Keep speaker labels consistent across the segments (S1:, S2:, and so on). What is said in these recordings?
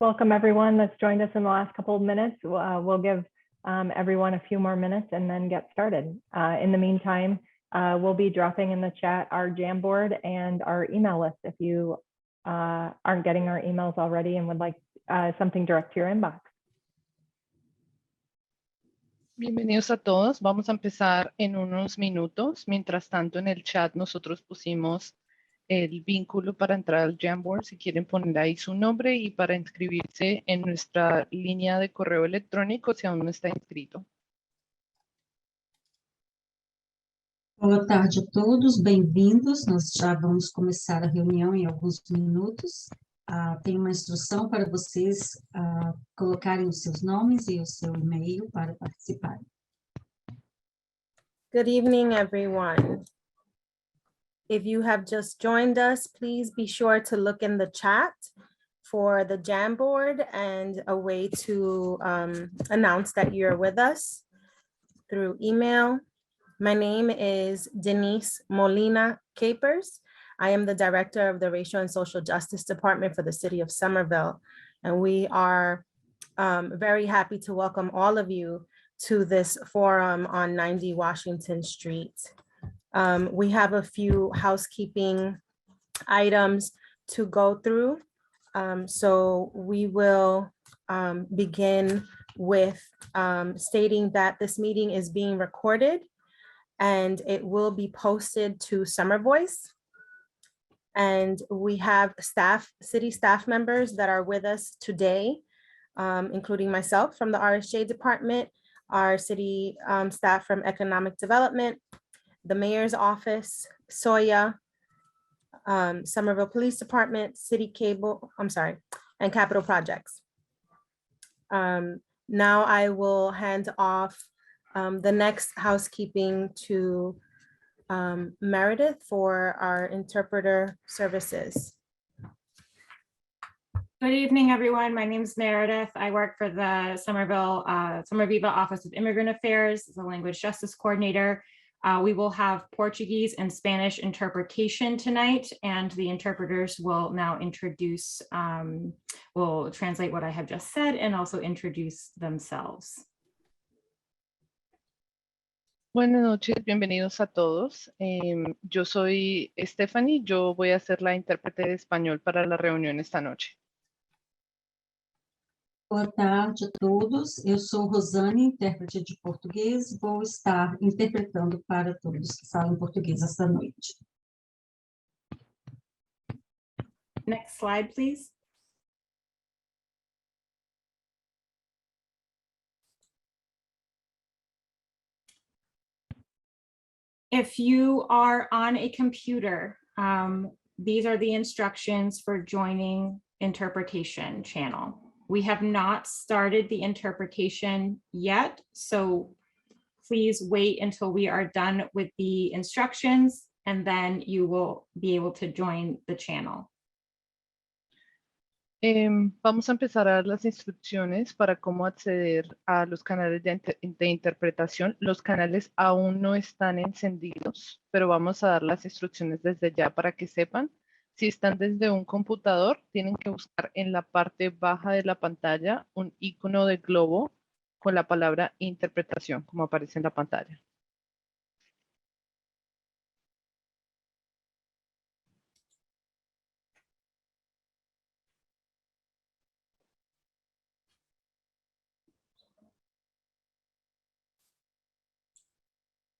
S1: Welcome everyone that's joined us in the last couple of minutes. We'll give everyone a few more minutes and then get started. In the meantime, we'll be dropping in the chat our Jamboard and our email list if you aren't getting our emails already and would like something direct to your inbox.
S2: Bienvenidos a todos. Vamos a empezar en unos minutos. Mientras tanto, en el chat nosotros pusimos el vínculo para entrar al Jamboard, si quieren poner ahí su nombre, y para inscribirse en nuestra línea de correo electrónico si aún no está inscrito.
S3: Boa tarde a todos, bem-vindos. Nós já vamos começar a reunião em alguns minutos. Tem uma instrução para vocês colocarem os seus nomes e o seu e-mail para participarem.
S4: Good evening, everyone. If you have just joined us, please be sure to look in the chat for the Jamboard and a way to announce that you're with us through email. My name is Denise Molina Capers. I am the Director of the Racial and Social Justice Department for the City of Somerville, and we are very happy to welcome all of you to this forum on 90 Washington Street. We have a few housekeeping items to go through. So we will begin with stating that this meeting is being recorded and it will be posted to Summer Voice. And we have city staff members that are with us today, including myself from the RSJ department, our city staff from Economic Development, the mayor's office, SOYA, Somerville Police Department, City Cable, and Capital Projects. Now I will hand off the next housekeeping to Meredith for our interpreter services.
S5: Good evening, everyone. My name is Meredith. I work for the Somerville Office of Immigrant Affairs as a language justice coordinator. We will have Portuguese and Spanish interpretation tonight, and the interpreters will now will translate what I have just said and also introduce themselves.
S2: Buenas noches, bienvenidos a todos. Yo soy Stephanie, yo voy a ser la intérprete de español para la reunión esta noche.
S3: Boa tarde a todos, eu sou Rosane, intérprete de português, vou estar interpretando para todos que falam português esta noite.
S5: Next slide, please. If you are on a computer, these are the instructions for joining interpretation channel. We have not started the interpretation yet, so please wait until we are done with the instructions, and then you will be able to join the channel.
S2: Vamos a empezar a dar las instrucciones para cómo acceder a los canales de interpretación. Los canales aún no están encendidos, pero vamos a dar las instrucciones desde ya para que sepan. Si están desde un computador, tienen que buscar en la parte baja de la pantalla un icono de globo con la palabra interpretación, como aparece en la pantalla.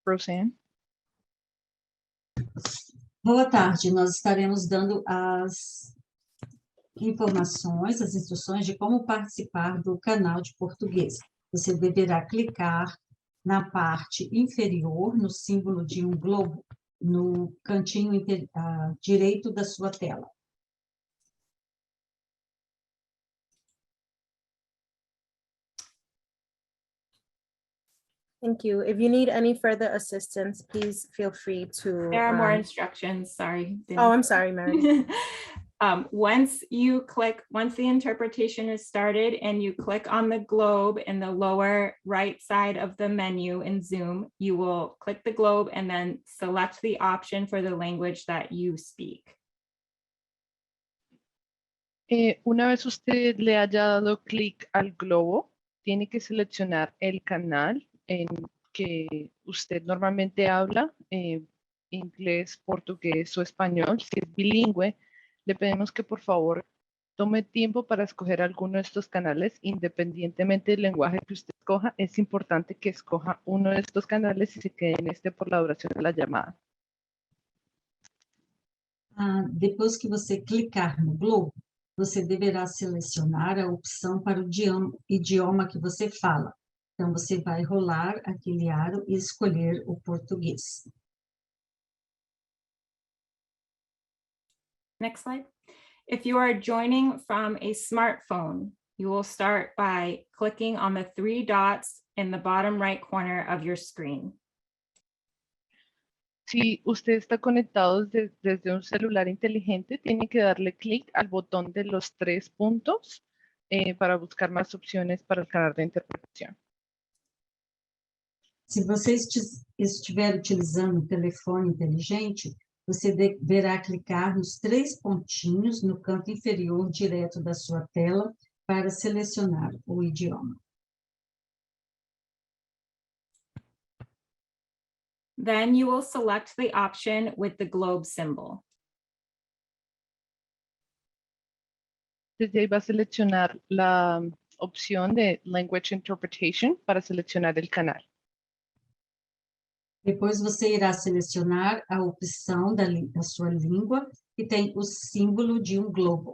S2: Roseanne.
S3: Boa tarde, nós estaremos dando as informações, as instruções de como participar do canal de português. Você deverá clicar na parte inferior, no símbolo de um globo, no cantinho direito da sua tela.
S4: Thank you. If you need any further assistance, please feel free to.
S5: There are more instructions, sorry.
S4: Oh, I'm sorry, Mary.
S5: Once the interpretation is started and you click on the globe in the lower right side of the menu in Zoom, you will click the globe and then select the option for the language that you speak.
S2: Una vez usted le haya dado clic al globo, tiene que seleccionar el canal en que usted normalmente habla, inglés, portugués o español. Si es bilingüe, le pedimos que por favor tome tiempo para escoger alguno de estos canales, independientemente del lenguaje que usted escoja. Es importante que escoja uno de estos canales y se quede en este por la duración de la llamada.
S3: Depois que você clicar no globo, você deverá selecionar a opção para o idioma que você fala. Então, você vai rolar aquele aro e escolher o português.
S5: Next slide. If you are joining from a smartphone, you will start by clicking on the three dots in the bottom right corner of your screen.
S2: Si usted está conectado desde un celular inteligente, tiene que darle clic al botón de los 3 puntos para buscar más opciones para el canal de interpretación.
S3: Se você estiver utilizando um telefone inteligente, você deverá clicar nos 3 pontinhos no canto inferior direto da sua tela para selecionar o idioma.
S5: Then you will select the option with the globe symbol.
S2: Desde ahí va a seleccionar la opción de Language Interpretation para seleccionar el canal.
S3: Depois você irá selecionar a opção da sua língua, que tem o símbolo de um globo.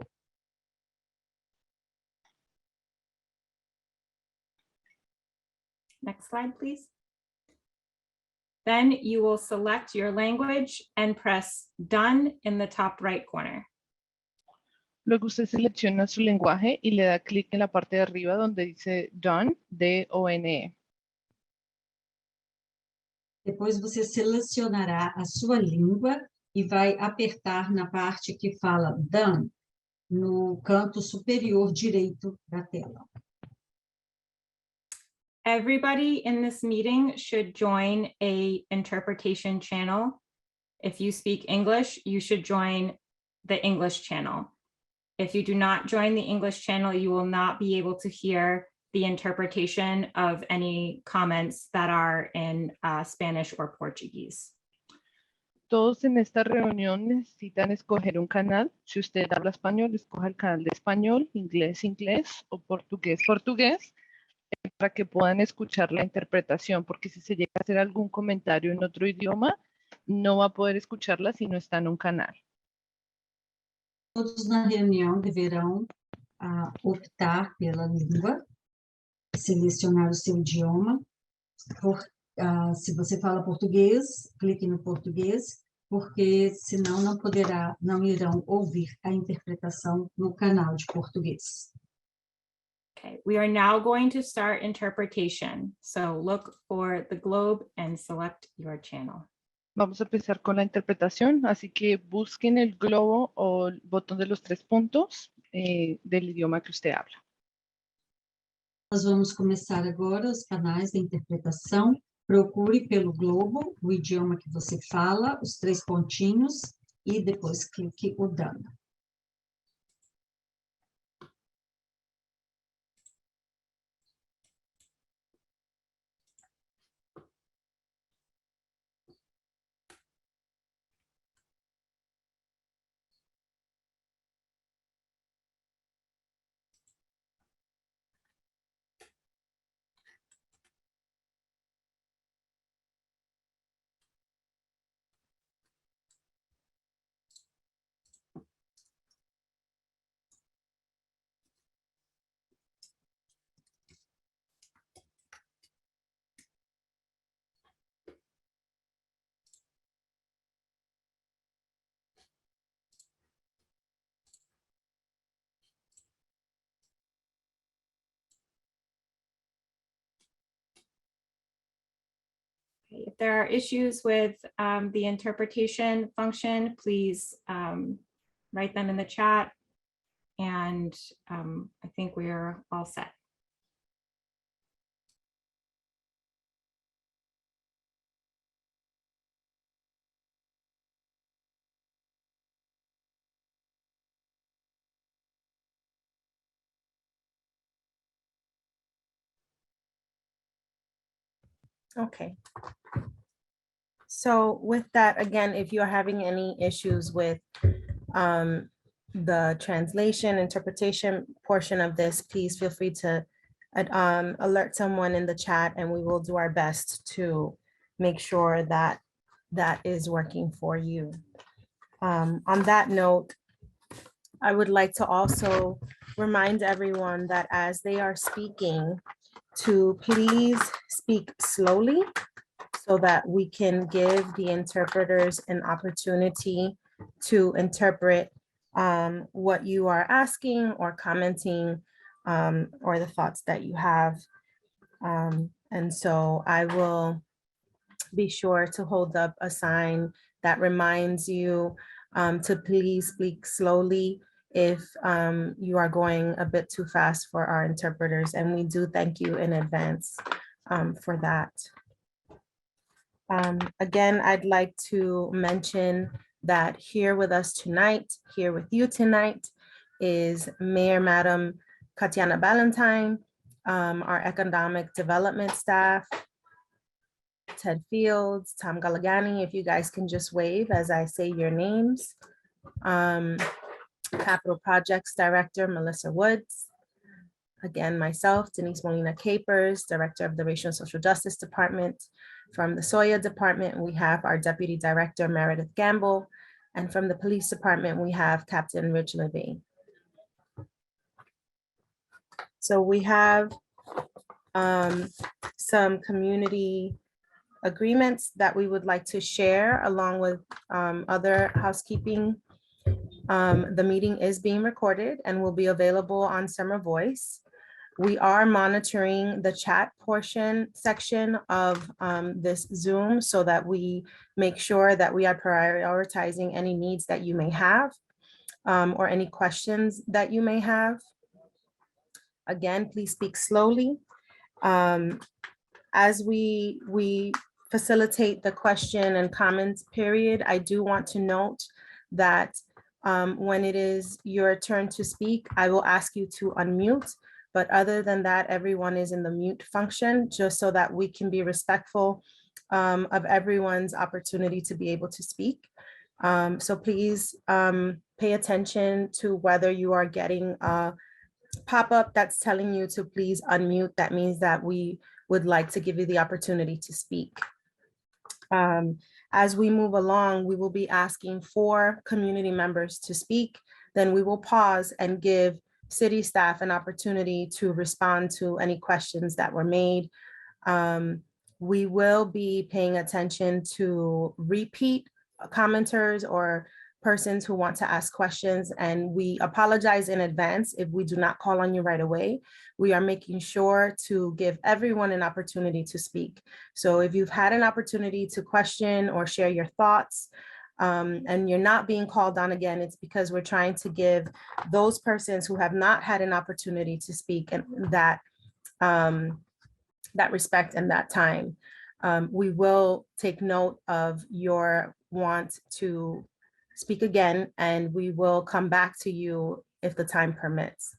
S5: Next slide, please. Then you will select your language and press Done in the top right corner.
S2: Luego usted selecciona su lenguaje y le da clic en la parte de arriba donde dice Done, D-O-N-E.
S3: Depois você selecionará a sua língua e vai apertar na parte que fala Done, no canto superior direito da tela.
S5: Everybody in this meeting should join a interpretation channel. If you speak English, you should join the English channel. If you do not join the English channel, you will not be able to hear the interpretation of any comments that are in Spanish or Portuguese.
S2: Todos en esta reunión necesitan escoger un canal. Si usted habla español, escoja el canal de español, inglés, inglés o portugués, portugués, para que puedan escuchar la interpretación, porque si se llega a hacer algún comentario en otro idioma, no va a poder escucharla si no está en un canal.
S3: Todos na reunião deverão optar pela língua, selecionar o seu idioma. Se você fala português, clique no português, porque senão não irão ouvir a interpretação no canal de português.
S5: Okay, we are now going to start interpretation. So look for the globe and select your channel.
S2: Vamos a empezar con la interpretación, así que busquen el globo o el botón de los 3 puntos del idioma que usted habla.
S3: Nós vamos começar agora os canais de interpretação. Procure pelo globo o idioma que você fala, os 3 pontinhos, e depois clique o Done.
S5: If there are issues with the interpretation function, please write them in the chat. And I think we are all set.
S4: Okay. So with that, again, if you're having any issues with the translation, interpretation portion of this, please feel free to alert someone in the chat, and we will do our best to make sure that that is working for you. On that note, I would like to also remind everyone that as they are speaking, to please speak slowly so that we can give the interpreters an opportunity to interpret what you are asking or commenting, or the thoughts that you have. And so I will be sure to hold up a sign that reminds you to please speak slowly if you are going a bit too fast for our interpreters. And we do thank you in advance for that. Again, I'd like to mention that here with us tonight, here with you tonight, is Mayor Madam Katiana Ballantyne, our economic development staff, Ted Fields, Tom Galagani, if you guys can just wave as I say your names. Capital Projects Director, Melissa Woods. Again, myself, Denise Molina Capers, Director of the Racial and Social Justice Department. From the SOIA Department, we have our Deputy Director, Meredith Gamble. And from the Police Department, we have Captain Rich Levy. So we have some community agreements that we would like to share along with other housekeeping. The meeting is being recorded and will be available on Summer Voice. We are monitoring the chat portion section of this Zoom so that we make sure that we are prioritizing any needs that you may have or any questions that you may have. Again, please speak slowly. As we facilitate the question and comments period, I do want to note that when it is your turn to speak, I will ask you to unmute. But other than that, everyone is in the mute function, just so that we can be respectful of everyone's opportunity to be able to speak. So please pay attention to whether you are getting a pop-up that's telling you to please unmute. That means that we would like to give you the opportunity to speak. As we move along, we will be asking for community members to speak. Then we will pause and give city staff an opportunity to respond to any questions that were made. We will be paying attention to repeat commenters or persons who want to ask questions, and we apologize in advance if we do not call on you right away. We are making sure to give everyone an opportunity to speak. So if you've had an opportunity to question or share your thoughts, and you're not being called on again, it's because we're trying to give those persons who have not had an opportunity to speak and that respect and that time. We will take note of your want to speak again, and we will come back to you if the time permits.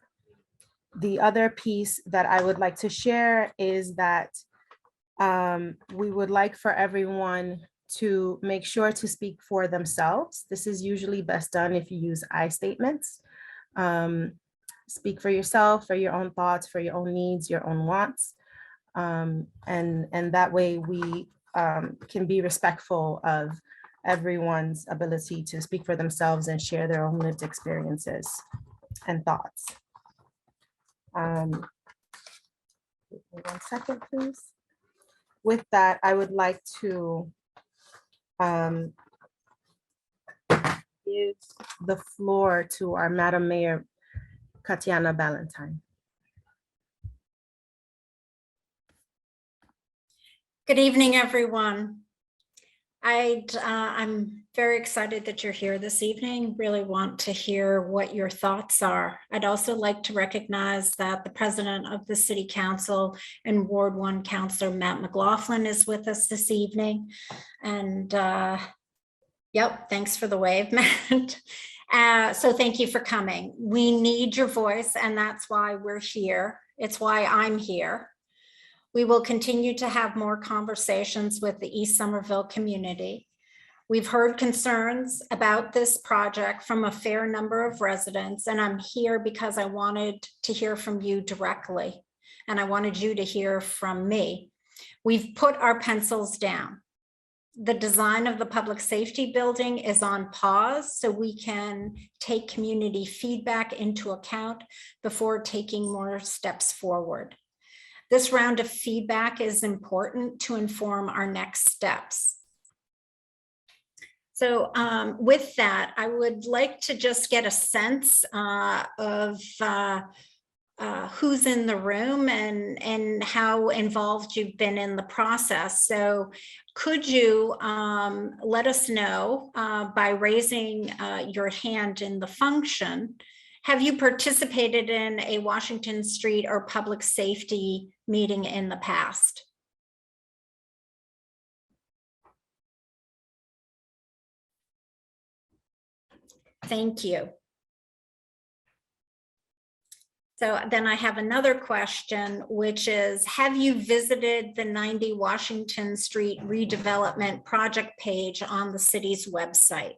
S4: The other piece that I would like to share is that we would like for everyone to make sure to speak for themselves. This is usually best done if you use I statements. Speak for yourself, for your own thoughts, for your own needs, your own wants. And that way we can be respectful of everyone's ability to speak for themselves and share their own lived experiences and thoughts. 1 second, please. With that, I would like to give the floor to our Madam Mayor, Katiana Ballantyne.
S6: Good evening, everyone. I'm very excited that you're here this evening. Really want to hear what your thoughts are. I'd also like to recognize that the president of the City Council and Ward 1 Councilor Matt McLaughlin is with us this evening. And yep, thanks for the wave, Matt. So thank you for coming. We need your voice, and that's why we're here. It's why I'm here. We will continue to have more conversations with the East Somerville community. We've heard concerns about this project from a fair number of residents, and I'm here because I wanted to hear from you directly, and I wanted you to hear from me. We've put our pencils down. The design of the public safety building is on pause so we can take community feedback into account before taking more steps forward. This round of feedback is important to inform our next steps. So with that, I would like to just get a sense of who's in the room and how involved you've been in the process. So could you let us know by raising your hand in the function, have you participated in a Washington Street or public safety meeting in the past? Thank you. So then I have another question, which is, have you visited the 90 Washington Street redevelopment project page on the city's website?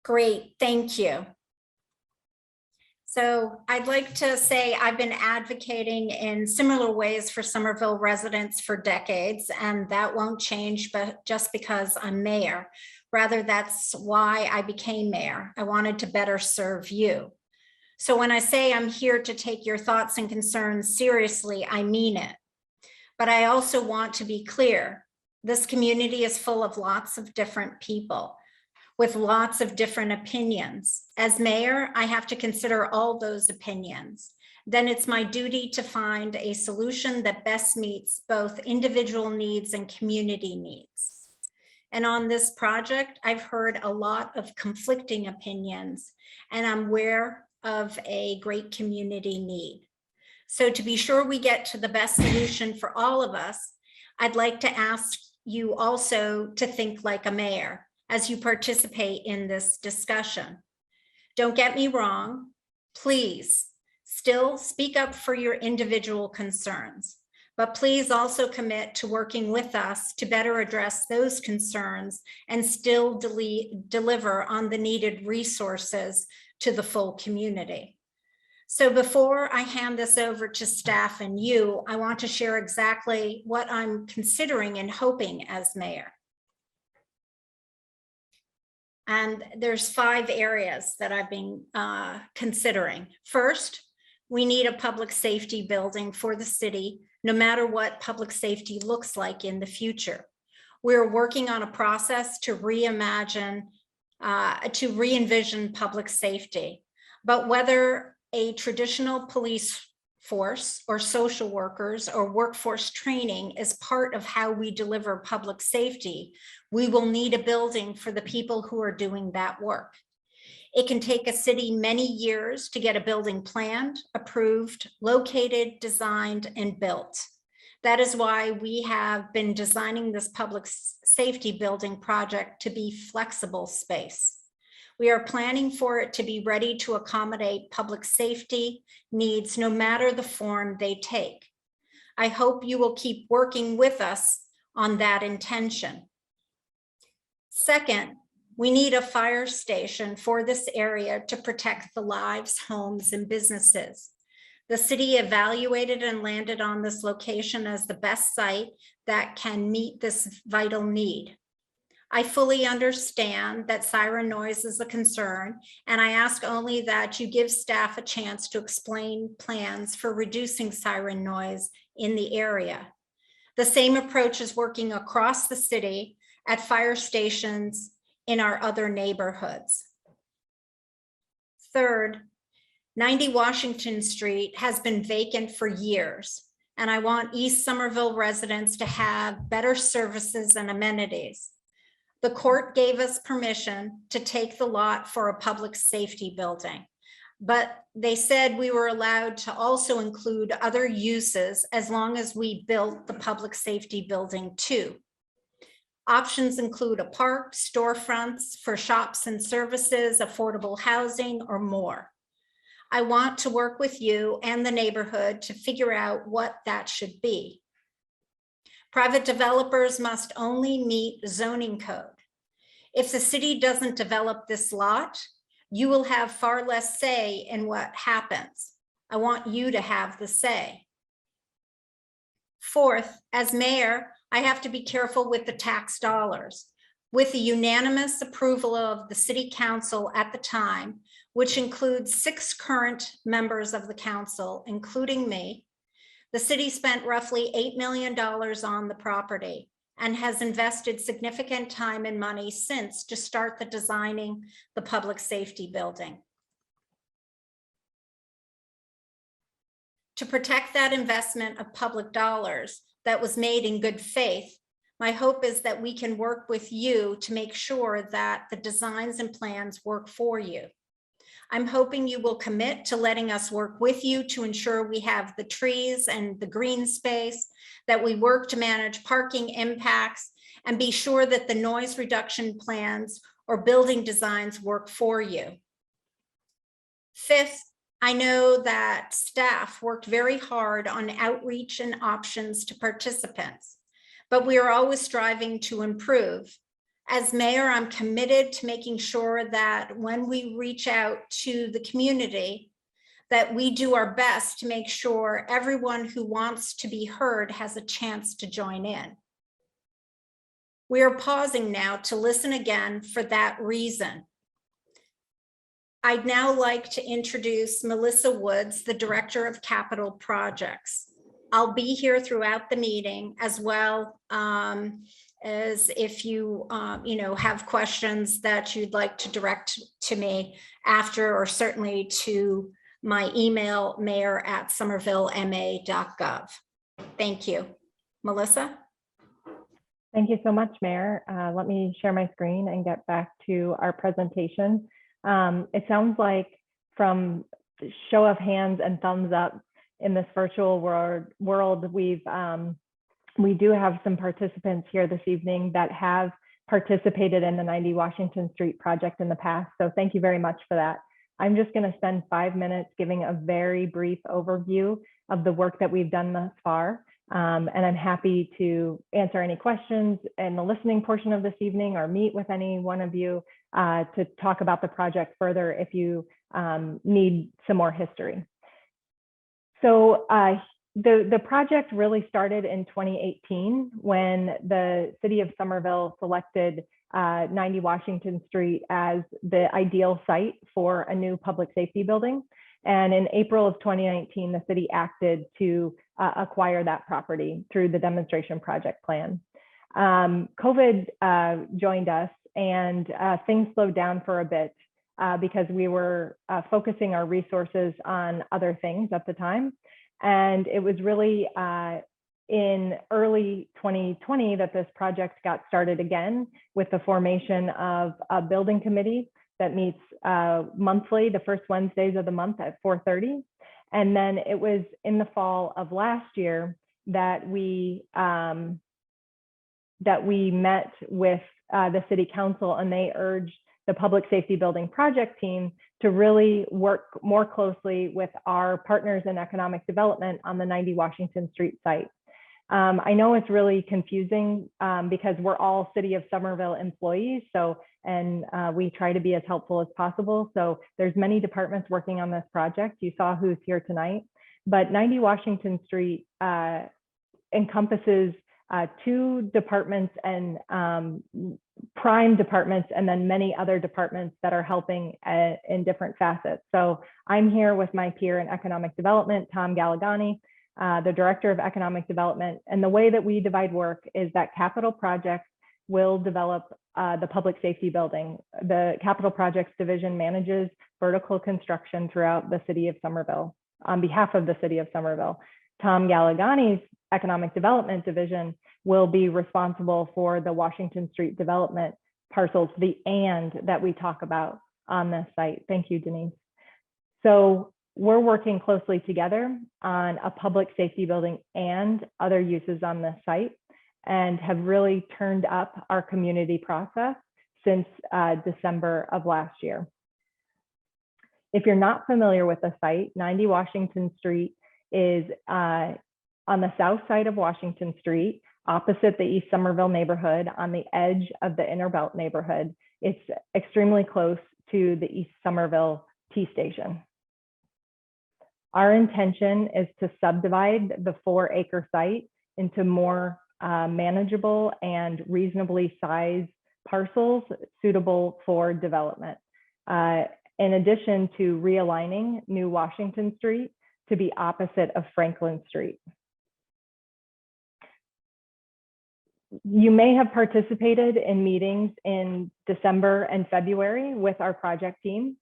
S6: Great, thank you. So I'd like to say I've been advocating in similar ways for Somerville residents for decades, and that won't change but just because I'm mayor. Rather, that's why I became mayor. I wanted to better serve you. So when I say I'm here to take your thoughts and concerns seriously, I mean it. But I also want to be clear. This community is full of lots of different people with lots of different opinions. As mayor, I have to consider all those opinions. Then it's my duty to find a solution that best meets both individual needs and community needs. And on this project, I've heard a lot of conflicting opinions, and I'm aware of a great community need. So to be sure we get to the best solution for all of us, I'd like to ask you also to think like a mayor as you participate in this discussion. Don't get me wrong, please still speak up for your individual concerns, but please also commit to working with us to better address those concerns and still deliver on the needed resources to the full community. So before I hand this over to staff and you, I want to share exactly what I'm considering and hoping as mayor. And there's 5 areas that I've been considering. First, we need a public safety building for the city, no matter what public safety looks like in the future. We're working on a process to re-envision public safety, but whether a traditional police force or social workers or workforce training is part of how we deliver public safety, we will need a building for the people who are doing that work. It can take a city many years to get a building planned, approved, located, designed, and built. That is why we have been designing this public safety building project to be flexible space. We are planning for it to be ready to accommodate public safety needs, no matter the form they take. I hope you will keep working with us on that intention. Second, we need a fire station for this area to protect the lives, homes, and businesses. The city evaluated and landed on this location as the best site that can meet this vital need. I fully understand that siren noise is a concern, and I ask only that you give staff a chance to explain plans for reducing siren noise in the area. The same approach is working across the city at fire stations in our other neighborhoods. Third, 90 Washington Street has been vacant for years, and I want East Somerville residents to have better services and amenities. The court gave us permission to take the lot for a public safety building, but they said we were allowed to also include other uses as long as we built the public safety building too. Options include a park, storefronts for shops and services, affordable housing, or more. I want to work with you and the neighborhood to figure out what that should be. Private developers must only meet zoning code. If the city doesn't develop this lot, you will have far less say in what happens. I want you to have the say. Fourth, as mayor, I have to be careful with the tax dollars. With the unanimous approval of the city council at the time, which includes 6 current members of the council, including me, the city spent roughly $8 million on the property and has invested significant time and money since to start the designing the public safety building. To protect that investment of public dollars that was made in good faith, my hope is that we can work with you to make sure that the designs and plans work for you. I'm hoping you will commit to letting us work with you to ensure we have the trees and the green space, that we work to manage parking impacts, and be sure that the noise reduction plans or building designs work for you. Fifth, I know that staff worked very hard on outreach and options to participants, but we are always striving to improve. As mayor, I'm committed to making sure that when we reach out to the community, that we do our best to make sure everyone who wants to be heard has a chance to join in. We are pausing now to listen again for that reason. I'd now like to introduce Melissa Woods, the Director of Capital Projects. I'll be here throughout the meeting, as well as if you have questions that you'd like to direct to me after, or certainly to my email, mayor@somervillema.gov. Thank you. Melissa?
S1: Thank you so much, Mayor. Let me share my screen and get back to our presentation. It sounds like, from show of hands and thumbs up in this virtual world, we do have some participants here this evening that have participated in the 90 Washington Street project in the past. So thank you very much for that. I'm just going to spend 5 minutes giving a very brief overview of the work that we've done thus far. And I'm happy to answer any questions in the listening portion of this evening, or meet with any one of you to talk about the project further if you need some more history. So the project really started in 2018 when the city of Somerville selected 90 Washington Street as the ideal site for a new public safety building. And in April of 2019, the city acted to acquire that property through the demonstration project plan. COVID joined us, and things slowed down for a bit because we were focusing our resources on other things at the time. And it was really in early 2020 that this project got started again, with the formation of a building committee that meets monthly, the first Wednesdays of the month at 4:30. And then it was in the fall of last year that we met with the city council, and they urged the public safety building project team to really work more closely with our partners in economic development on the 90 Washington Street site. I know it's really confusing because we're all City of Somerville employees, and we try to be as helpful as possible. So there's many departments working on this project. You saw who's here tonight, but 90 Washington Street encompasses 2 departments and prime departments, and then many other departments that are helping in different facets. So I'm here with my peer in economic development, Tom Galagani, the Director of Economic Development. And the way that we divide work is that capital projects will develop the public safety building. The capital projects division manages vertical construction throughout the city of Somerville on behalf of the city of Somerville. Tom Galagani's economic development division will be responsible for the Washington Street development parcels, the "and" that we talk about on this site. Thank you, Denise. So we're working closely together on a public safety building and other uses on this site. and have really turned up our community process since December of last year. If you're not familiar with the site, 90 Washington Street is on the south side of Washington Street, opposite the East Somerville neighborhood, on the edge of the Inner Belt neighborhood. It's extremely close to the East Somerville T station. Our intention is to subdivide the 4-acre site into more manageable and reasonably sized parcels suitable for development. In addition to realigning New Washington Street to be opposite of Franklin Street. You may have participated in meetings in December and February with our project team,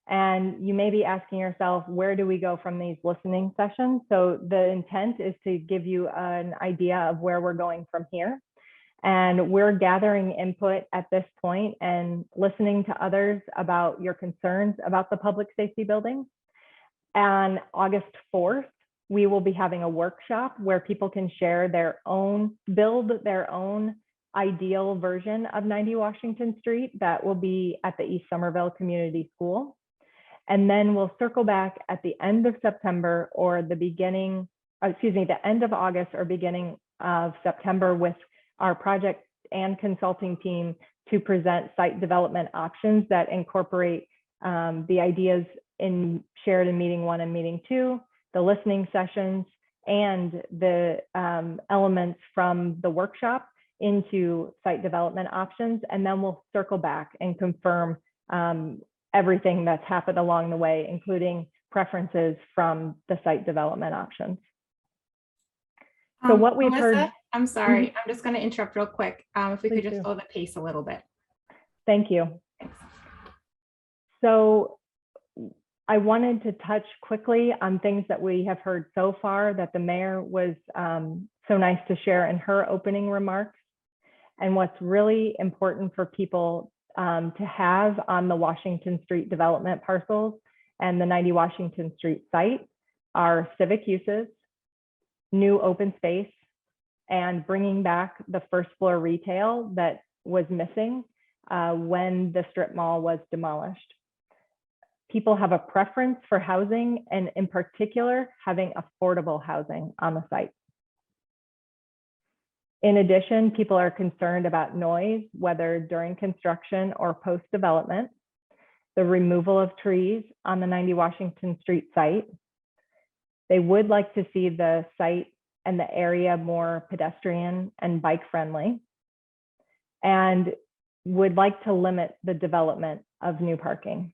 S1: and you may be asking yourself, where do we go from these listening sessions? So the intent is to give you an idea of where we're going from here. And we're gathering input at this point and listening to others about your concerns about the public safety building. On August 4th, we will be having a workshop where people can share their own, build their own ideal version of 90 Washington Street that will be at the East Somerville Community School. And then we'll circle back at the end of September or the end of August or beginning of September with our project and consulting team to present site development options that incorporate the ideas shared in meeting 1 and meeting 2, the listening sessions, and the elements from the workshop into site development options. And then we'll circle back and confirm everything that's happened along the way, including preferences from the site development options. So what we've
S5: Melissa,
S1: heard.
S5: I'm sorry, I'm just going to interrupt real quick. If we could just slow the pace a little bit.
S1: Thank you.
S5: Thanks.
S1: So I wanted to touch quickly on things that we have heard so far that the mayor was so nice to share in her opening remarks. And what's really important for people to have on the Washington Street development parcels and the 90 Washington Street site are civic uses, new open space, and bringing back the first floor retail that was missing when the strip mall was demolished. People have a preference for housing, and in particular, having affordable housing on the site. In addition, people are concerned about noise, whether during construction or post-development, the removal of trees on the 90 Washington Street site. They would like to see the site and the area more pedestrian and bike friendly, and would like to limit the development of new parking.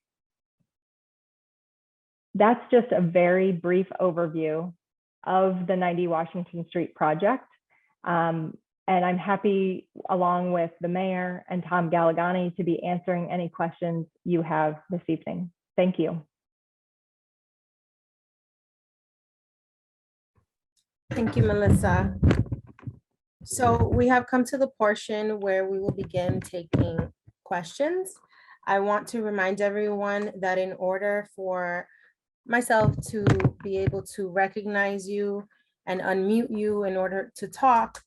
S1: That's just a very brief overview of the 90 Washington Street project. And I'm happy, along with the mayor and Tom Galagani, to be answering any questions you have this evening. Thank you.
S4: Thank you, Melissa. So we have come to the portion where we will begin taking questions. I want to remind everyone that in order for myself to be able to recognize you and unmute you in order to talk,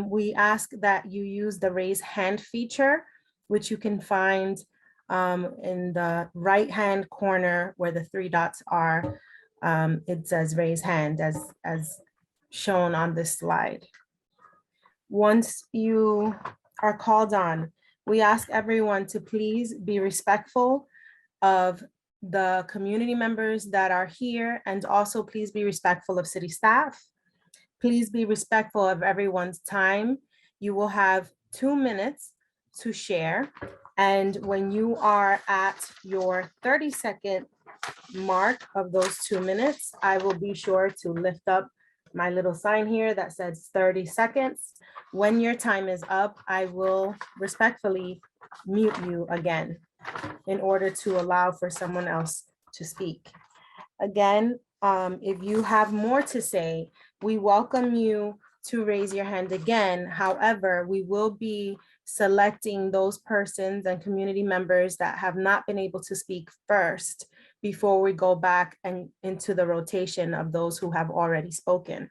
S4: we ask that you use the raise hand feature, which you can find in the right-hand corner where the 3 dots are. It says raise hand as shown on this slide. Once you are called on, we ask everyone to please be respectful of the community members that are here, and also please be respectful of city staff. Please be respectful of everyone's time. You will have 2 minutes to share. And when you are at your 30-second mark of those 2 minutes, I will be sure to lift up my little sign here that says 30 seconds. When your time is up, I will respectfully mute you again in order to allow for someone else to speak. Again, if you have more to say, we welcome you to raise your hand again. However, we will be selecting those persons and community members that have not been able to speak first before we go back and into the rotation of those who have already spoken.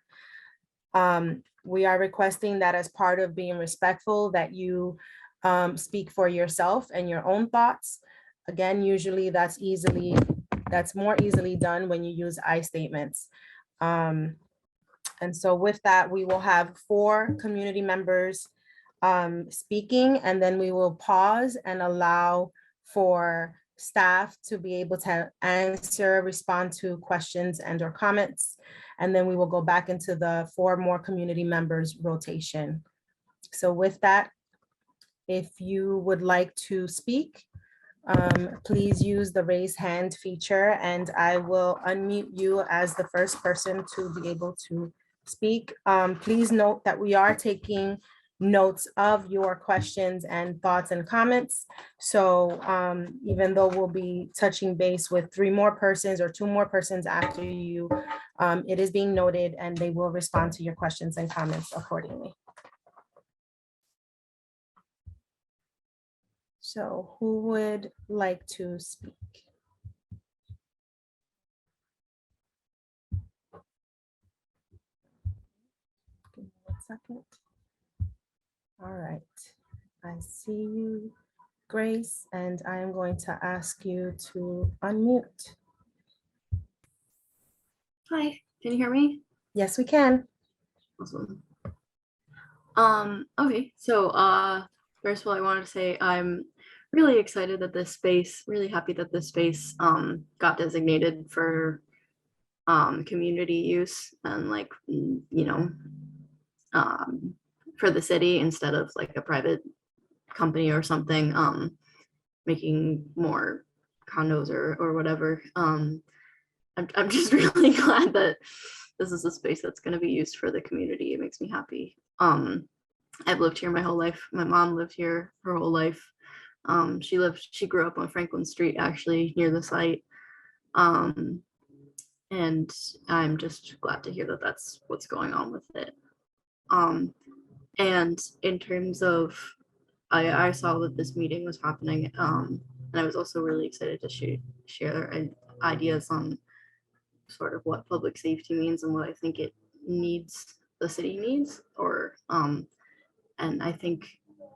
S4: We are requesting that as part of being respectful, that you speak for yourself and your own thoughts. Again, usually that's more easily done when you use I statements. And so with that, we will have 4 community members speaking, and then we will pause and allow for staff to be able to answer, respond to questions and or comments. And then we will go back into the 4 more community members rotation. So with that, if you would like to speak, please use the raise hand feature and I will unmute you as the first person to be able to speak. Please note that we are taking notes of your questions and thoughts and comments. So even though we'll be touching base with 3 more persons or 2 more persons after you, it is being noted and they will respond to your questions and comments accordingly. So who would like to speak? Give me 1 second. All right, I see you, Grace, and I am going to ask you to unmute.
S7: Hi, can you hear me?
S4: Yes, we can.
S7: Awesome. Okay, so first of all, I wanted to say I'm really excited that this space, really happy that this space got designated for community use and like, you know, for the city instead of like a private company or something, making more condos or whatever. I'm just really glad that this is a space that's going to be used for the community. It makes me happy. I've lived here my whole life. My mom lived here her whole life. She grew up on Franklin Street, actually near the site. And I'm just glad to hear that that's what's going on with it. And in terms of, I saw that this meeting was happening, and I was also really excited to share ideas on sort of what public safety means and what I think it needs, the city needs, or and I think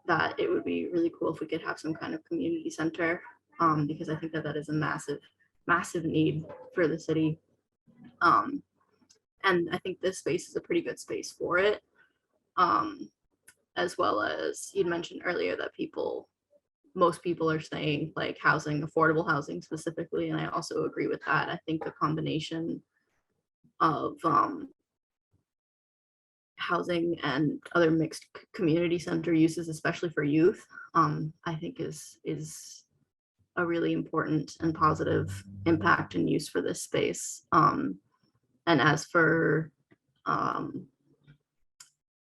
S7: that it would be really cool if we could have some kind of community center, because I think that that is a massive need for the city. And I think this space is a pretty good space for it. As well as you'd mentioned earlier that most people are saying like housing, affordable housing specifically, and I also agree with that. I think the combination of housing and other mixed community center uses, especially for youth, I think is a really important and positive impact and use for this space. And as for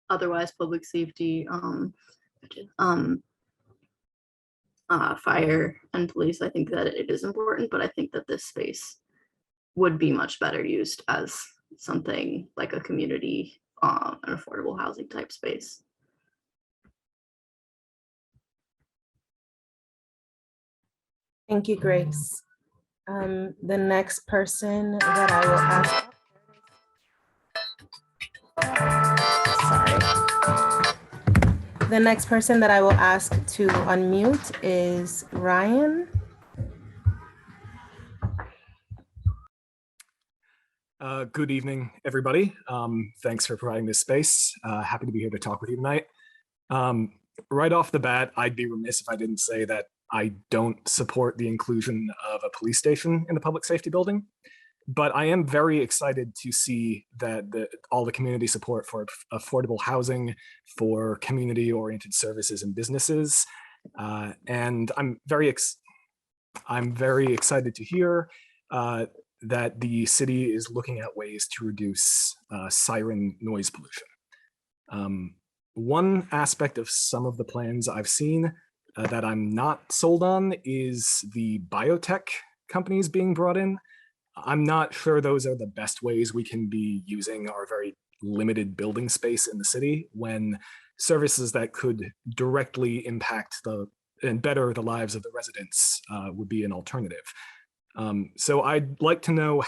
S7: otherwise public safety, fire and police, I think that it is important, but I think that this space would be much better used as something like a community, an affordable housing type space.
S4: Thank you, Grace. The next person that I will ask. Sorry. The next person that I will ask to unmute is Ryan.
S8: Good evening, everybody. Thanks for providing this space. Happy to be here to talk with you tonight. Right off the bat, I'd be remiss if I didn't say that I don't support the inclusion of a police station in the public safety building, but I am very excited to see that all the community support for affordable housing, for community-oriented services and businesses, and I'm very excited to hear that the city is looking at ways to reduce siren noise pollution. One aspect of some of the plans I've seen that I'm not sold on is the biotech companies being brought in. I'm not sure those are the best ways we can be using our very limited building space in the city when services that could directly impact and better the lives of the residents would be an alternative. So I'd like to know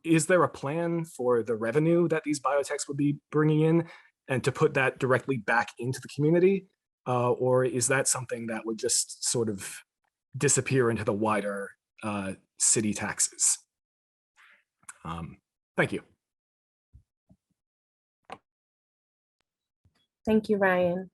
S8: is there a plan for the revenue that these biotechs would be bringing in? and to put that directly back into the community? Or is that something that would just sort of disappear into the wider city taxes? Thank you.
S4: Thank you, Ryan.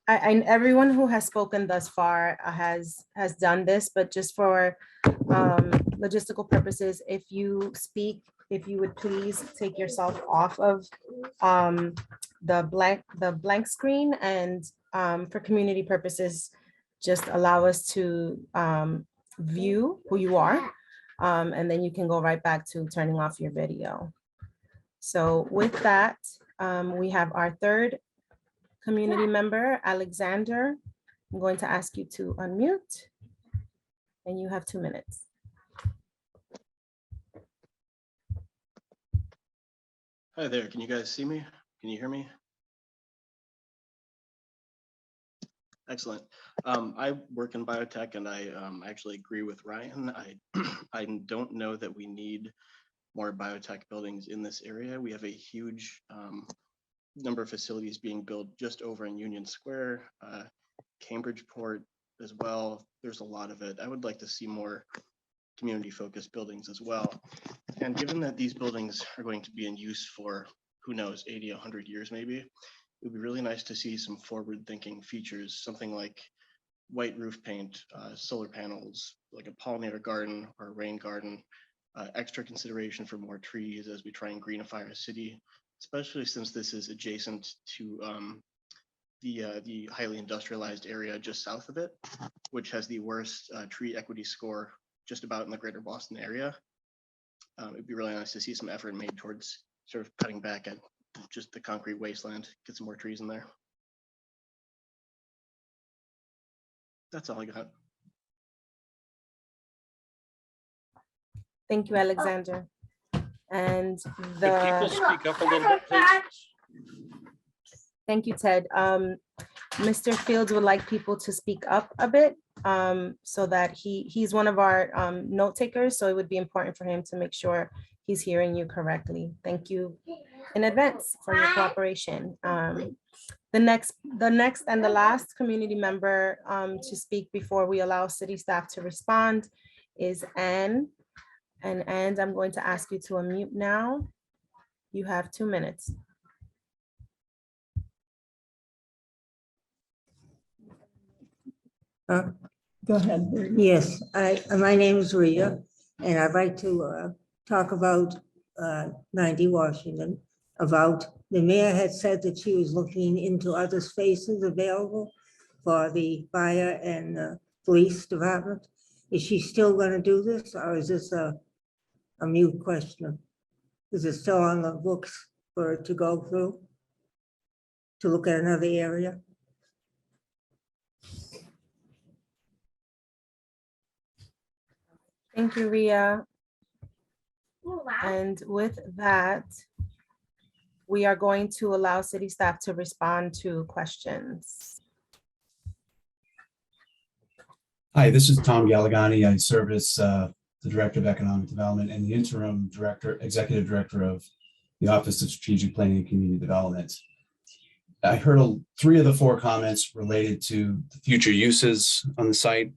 S4: Everyone who has spoken thus far has done this, but just for logistical purposes, if you speak, if you would please take yourself off of the blank screen, and for community purposes, just allow us to view who you are, and then you can go right back to turning off your video. So with that, we have our third community member, Alexander. I'm going to ask you to unmute, and you have 2 minutes.
S9: Hi there, can you guys see me? Can you hear me? Excellent. I work in biotech, and I actually agree with Ryan. I don't know that we need more biotech buildings in this area. We have a huge number of facilities being built just over in Union Square, Cambridgeport as well. There's a lot of it. I would like to see more community-focused buildings as well. And given that these buildings are going to be in use for, who knows, 80, 100 years maybe, it would be really nice to see some forward-thinking features, something like white roof paint, solar panels, like a pollinator garden or a rain garden, extra consideration for more trees as we try and greenify our city, especially since this is adjacent to the highly industrialized area just south of it, which has the worst tree equity score just about in the greater Boston area. It'd be really nice to see some effort made towards sort of cutting back at just the concrete wasteland, get some more trees in there. That's all I got.
S4: Thank you, Alexander. And
S10: Could people speak up a little bit, please?
S4: Thank you, Ted. Mr. Fields would like people to speak up a bit, so that he's one of our note takers, so it would be important for him to make sure he's hearing you correctly. Thank you in advance for your cooperation. The next and the last community member to speak before we allow city staff to respond is Anne. And I'm going to ask you to unmute now. You have 2 minutes.
S11: Go ahead. Yes, my name is Rhea, and I'd like to talk about 90 Washington, about the mayor had said that she was looking into other spaces available for the fire and police department. Is she still going to do this, or is this a mute question? Is it still on the books for her to go through to look at another area?
S4: Thank you, Ria. And with that, we are going to allow city staff to respond to questions.
S12: Hi, this is Tom Galagani. I serve as the Director of Economic Development and the Interim Executive Director of the Office of Strategic Planning and Community Development. I heard 3 of the 4 comments related to the future uses on the site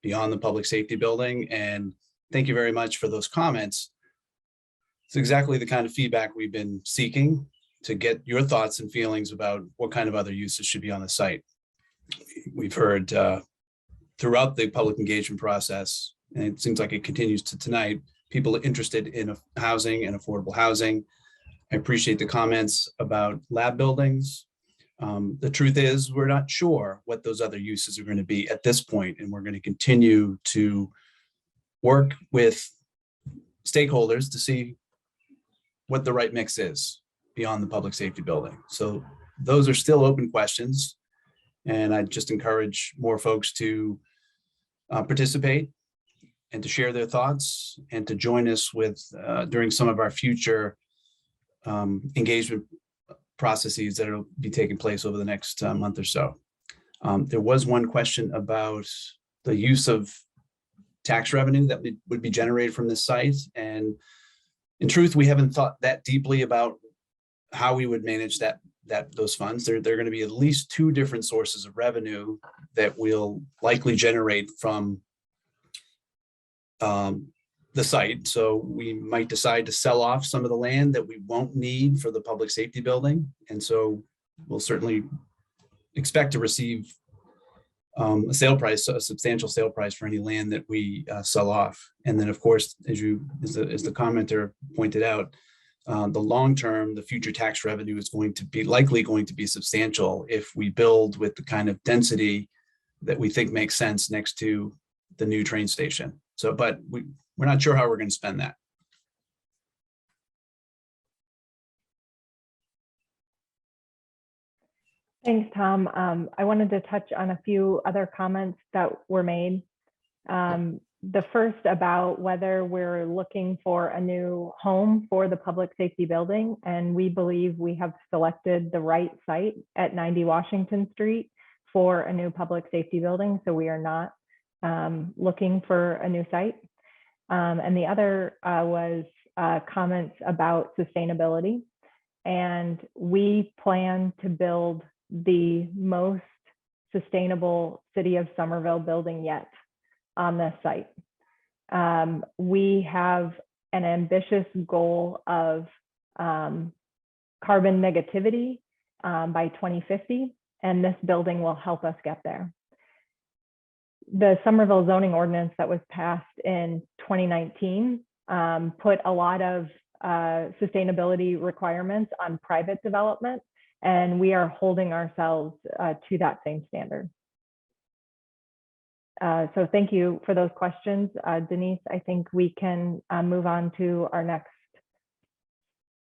S12: beyond the public safety building, and thank you very much for those comments. It's exactly the kind of feedback we've been seeking to get your thoughts and feelings about what kind of other uses should be on the site. We've heard throughout the public engagement process, and it seems like it continues to tonight, people are interested in housing and affordable housing. I appreciate the comments about lab buildings. The truth is, we're not sure what those other uses are going to be at this point, and we're going to continue to work with stakeholders to see what the right mix is beyond the public safety building. So those are still open questions, and I just encourage more folks to participate and to share their thoughts and to join us with during some of our future engagement processes that will be taking place over the next month or so. There was one question about the use of tax revenue that would be generated from this site. And in truth, we haven't thought that deeply about how we would manage those funds. They're going to be at least two different sources of revenue that we'll likely generate from the site. So we might decide to sell off some of the land that we won't need for the public safety building. And so we'll certainly expect to receive a sale price, a substantial sale price for any land that we sell off. And then of course, as the commenter pointed out, the long term, the future tax revenue is likely going to be substantial if we build with the kind of density that we think makes sense next to the new train station. So, but we're not sure how we're going to spend that.
S1: Thanks, Tom. I wanted to touch on a few other comments that were made. The first about whether we're looking for a new home for the public safety building, and we believe we have selected the right site at 90 Washington Street for a new public safety building, so we are not looking for a new site. And the other was comments about sustainability, and we plan to build the most sustainable City of Somerville building yet on this site. We have an ambitious goal of carbon negativity by 2050, and this building will help us get there. The Somerville zoning ordinance that was passed in 2019 put a lot of sustainability requirements on private development, and we are holding ourselves to that same standard. So thank you for those questions. Denise, I think we can move on to our next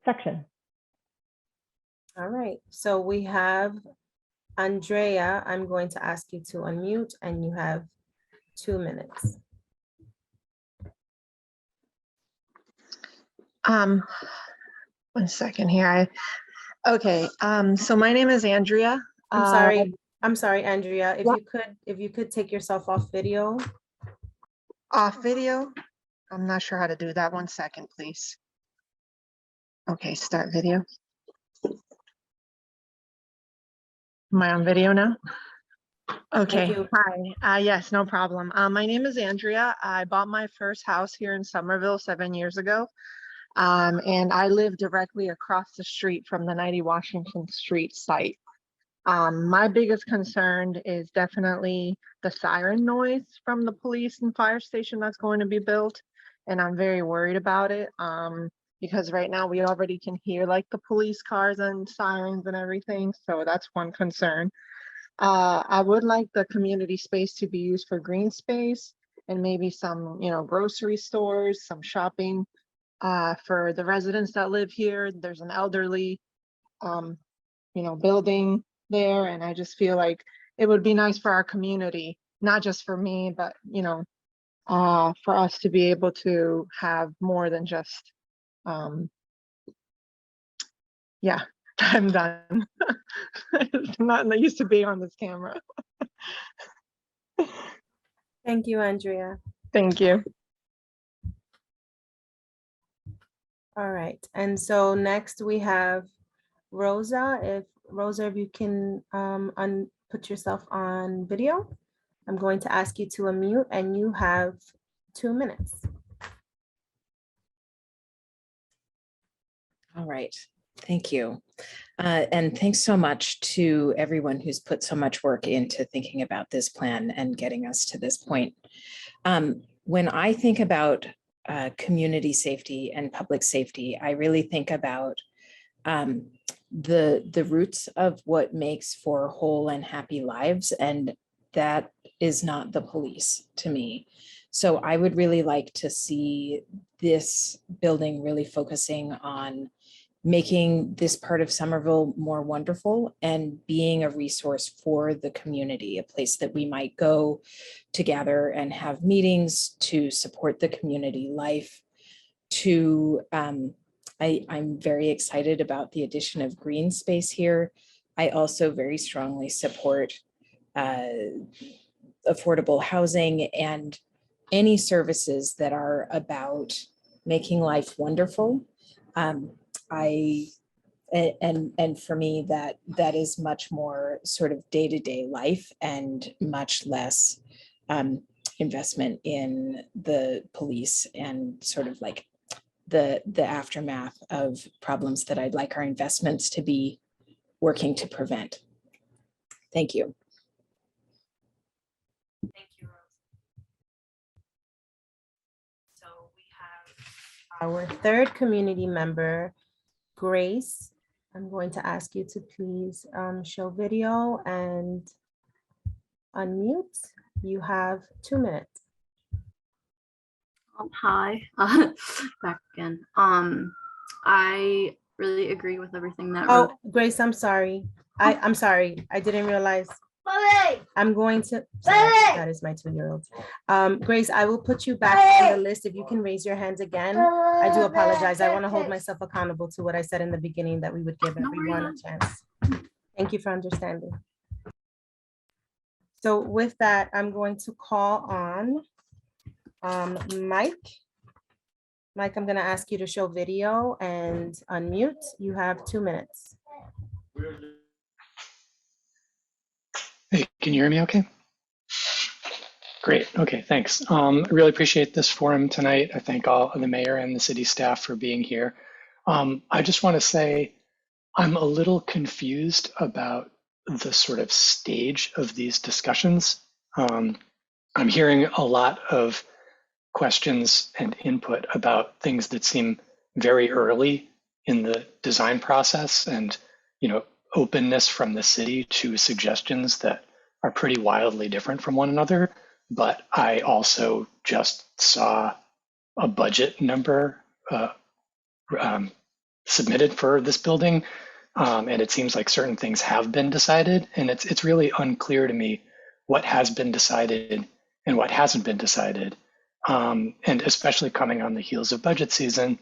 S1: section.
S4: All right, so we have Andrea. I'm going to ask you to unmute, and you have 2 minutes.
S13: One second here. Okay, so my name is Andrea.
S4: I'm sorry, Andrea, if you could take yourself off video.
S13: Off video? I'm not sure how to do that. 1 second, please. Okay, start video. Am I on video now? Okay, hi. Yes, no problem. My name is Andrea. I bought my first house here in Somerville 7 years ago. And I live directly across the street from the 90 Washington Street site. My biggest concern is definitely the siren noise from the police and fire station that's going to be built. And I'm very worried about it because right now we already can hear like the police cars and sirens and everything. So that's one concern. I would like the community space to be used for green space and maybe some, grocery stores, some shopping for the residents that live here. There's an elderly, building there, and I just feel like it would be nice for our community, not just for me, but for us to be able to have more than just yeah. I'm done. I'm not used to being on this camera.
S4: Thank you, Andrea.
S13: Thank you.
S4: All right, and so next we have Rosa. If you can put yourself on video, I'm going to ask you to unmute, and you have 2 minutes.
S14: All right, thank you. And thanks so much to everyone who's put so much work into thinking about this plan and getting us to this point. When I think about community safety and public safety, I really think about the roots of what makes for whole and happy lives, and that is not the police to me. So I would really like to see this building really focusing on making this part of Somerville more wonderful and being a resource for the community, a place that we might go to gather and have meetings, to support the community life, to I'm very excited about the addition of green space here. I also very strongly support affordable housing and any services that are about making life wonderful. And for me, that is much more sort of day-to-day life and much less investment in the police and sort of like the aftermath of problems that I'd like our investments to be working to prevent. Thank you.
S4: Thank you, Rose. So we have our third community member, Grace. I'm going to ask you to please show video and unmute. You have 2 minutes.
S7: Hi, back again. I really agree with everything that.
S4: Oh, Grace, I'm sorry. I'm sorry. I didn't realize. I'm going to, that is my 2-year-old. Grace, I will put you back on the list. If you can raise your hands again. I do apologize. I want to hold myself accountable to what I said in the beginning, that we would give everyone a chance. Thank you for understanding. So with that, I'm going to call on Mike. Mike, I'm going to ask you to show video and unmute. You have 2 minutes.
S15: Hey, can you hear me okay? Great, okay, thanks. I really appreciate this forum tonight. I thank all of the mayor and the city staff for being here. I just want to say I'm a little confused about the sort of stage of these discussions. I'm hearing a lot of questions and input about things that seem very early in the design process, and openness from the city to suggestions that are pretty wildly different from one another. But I also just saw a budget number submitted for this building, and it seems like certain things have been decided, and it's really unclear to me what has been decided and what hasn't been decided, and especially coming on the heels of budget season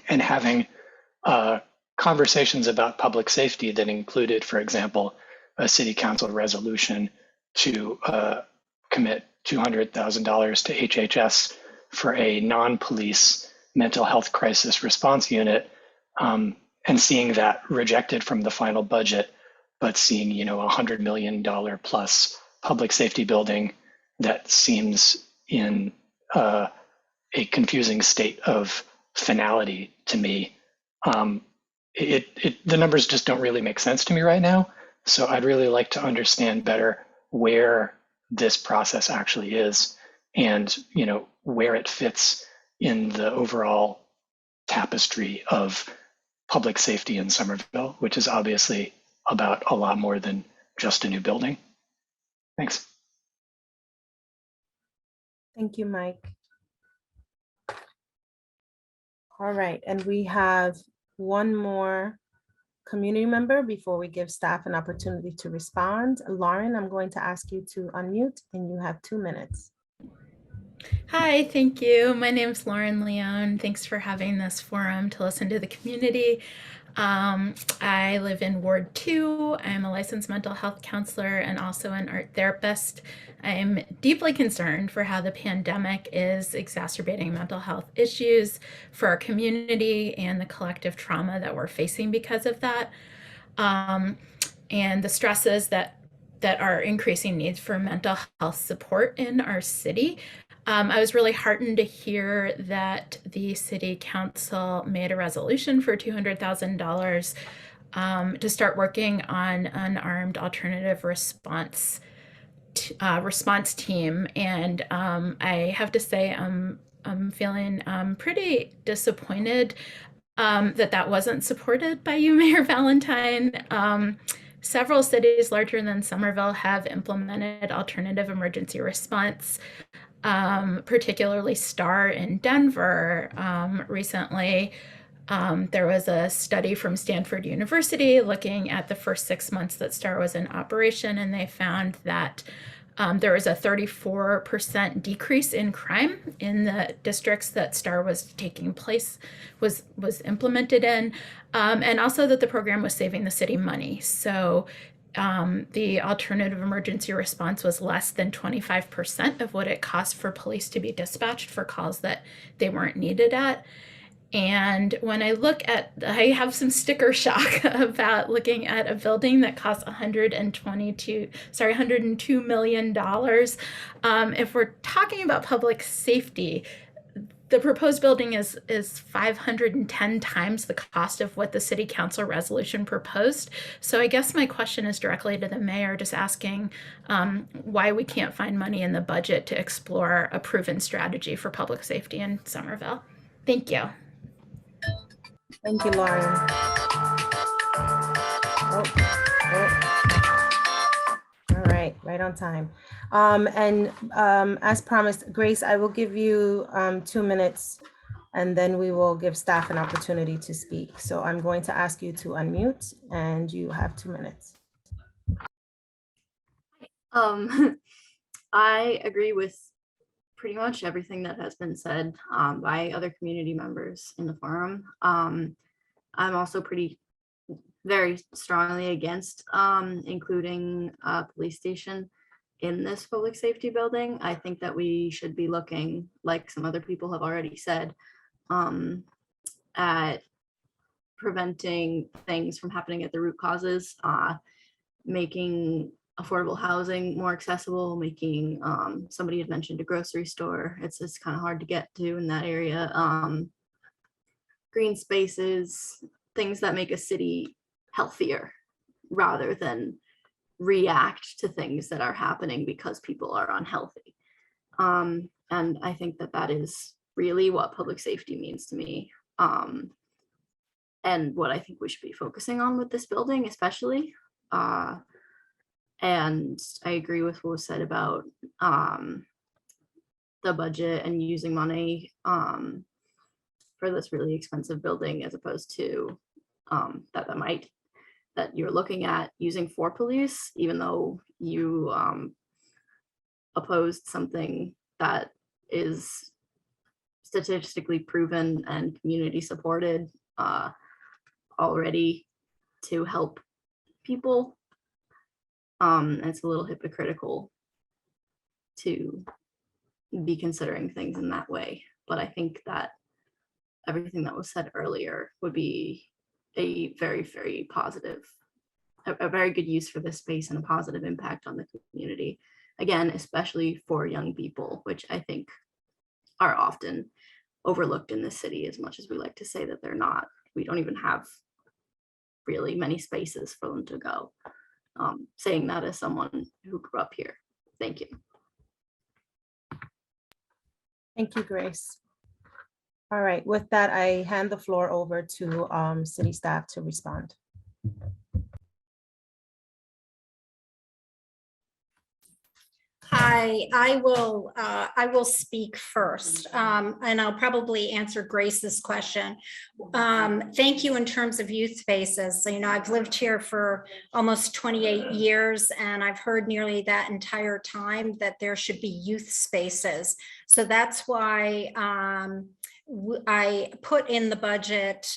S15: and having conversations about public safety that included, for example, a city council resolution to commit $200,000 to HHS for a non-police mental health crisis response unit, and seeing that rejected from the final budget, but seeing $100 million plus public safety building that seems in a confusing state of finality to me. The numbers just don't really make sense to me right now. So I'd really like to understand better where this process actually is, and where it fits in the overall tapestry of public safety in Somerville, which is obviously about a lot more than just a new building. Thanks.
S4: Thank you, Mike. All right, and we have one more community member before we give staff an opportunity to respond. Lauren, I'm going to ask you to unmute, and you have 2 minutes.
S16: Hi, thank you. My name is Lauren Leone. Thanks for having this forum to listen to the community. I live in Ward 2. I'm a licensed mental health counselor and also an art therapist. I'm deeply concerned for how the pandemic is exacerbating mental health issues for our community and the collective trauma that we're facing because of that. And the stresses that are increasing needs for mental health support in our city. I was really heartened to hear that the city council made a resolution for $200,000 to start working on an armed alternative response team. And I have to say, I'm feeling pretty disappointed that wasn't supported by you, Mayor Valentine. Several cities larger than Somerville have implemented alternative emergency response, particularly STAR in Denver. Recently, there was a study from Stanford University looking at the first 6 months that STAR was in operation, and they found that there was a 34% decrease in crime in the districts that STAR was implemented in, and also that the program was saving the city money. So the alternative emergency response was less than 25% of what it cost for police to be dispatched for calls that they weren't needed at. And when I look at, I have some sticker shock about looking at a building that costs $102 million. If we're talking about public safety, the proposed building is 510 times the cost of what the city council resolution proposed. So I guess my question is directly to the mayor, just asking why we can't find money in the budget to explore a proven strategy for public safety in Somerville. Thank you.
S4: Thank you, Lauren. All right on time. As promised, Grace, I will give you 2 minutes and then we will give staff an opportunity to speak. So I'm going to ask you to unmute and you have 2 minutes.
S7: I agree with pretty much everything that has been said by other community members in the forum. I'm also very strongly against including a police station in this public safety building. I think that we should be looking, like some other people have already said, at preventing things from happening at the root causes, making affordable housing more accessible, making, somebody had mentioned a grocery store. It's just kind of hard to get to in that area. Green spaces, things that make a city healthier rather than react to things that are happening because people are unhealthy. And I think that that is really what public safety means to me. And what I think we should be focusing on with this building, especially. And I agree with what was said about the budget and using money for this really expensive building, as opposed to that you're looking at using for police, even though you opposed something that is statistically proven and community supported already to help people. It's a little hypocritical to be considering things in that way, but I think that everything that was said earlier would be a very, very positive, a very good use for this space and a positive impact on the community. Again, especially for young people, which I think are often overlooked in this city, as much as we like to say that they're not. We don't even have really many spaces for them to go. Saying that as someone who grew up here. Thank you.
S4: Thank you, Grace. All right, with that, I hand the floor over to city staff to respond.
S6: I will speak first, and I'll probably answer Grace's question. Thank you. In terms of youth spaces, you know, I've lived here for almost 28 years, and I've heard nearly that entire time that there should be youth spaces. So that's why I put in the budget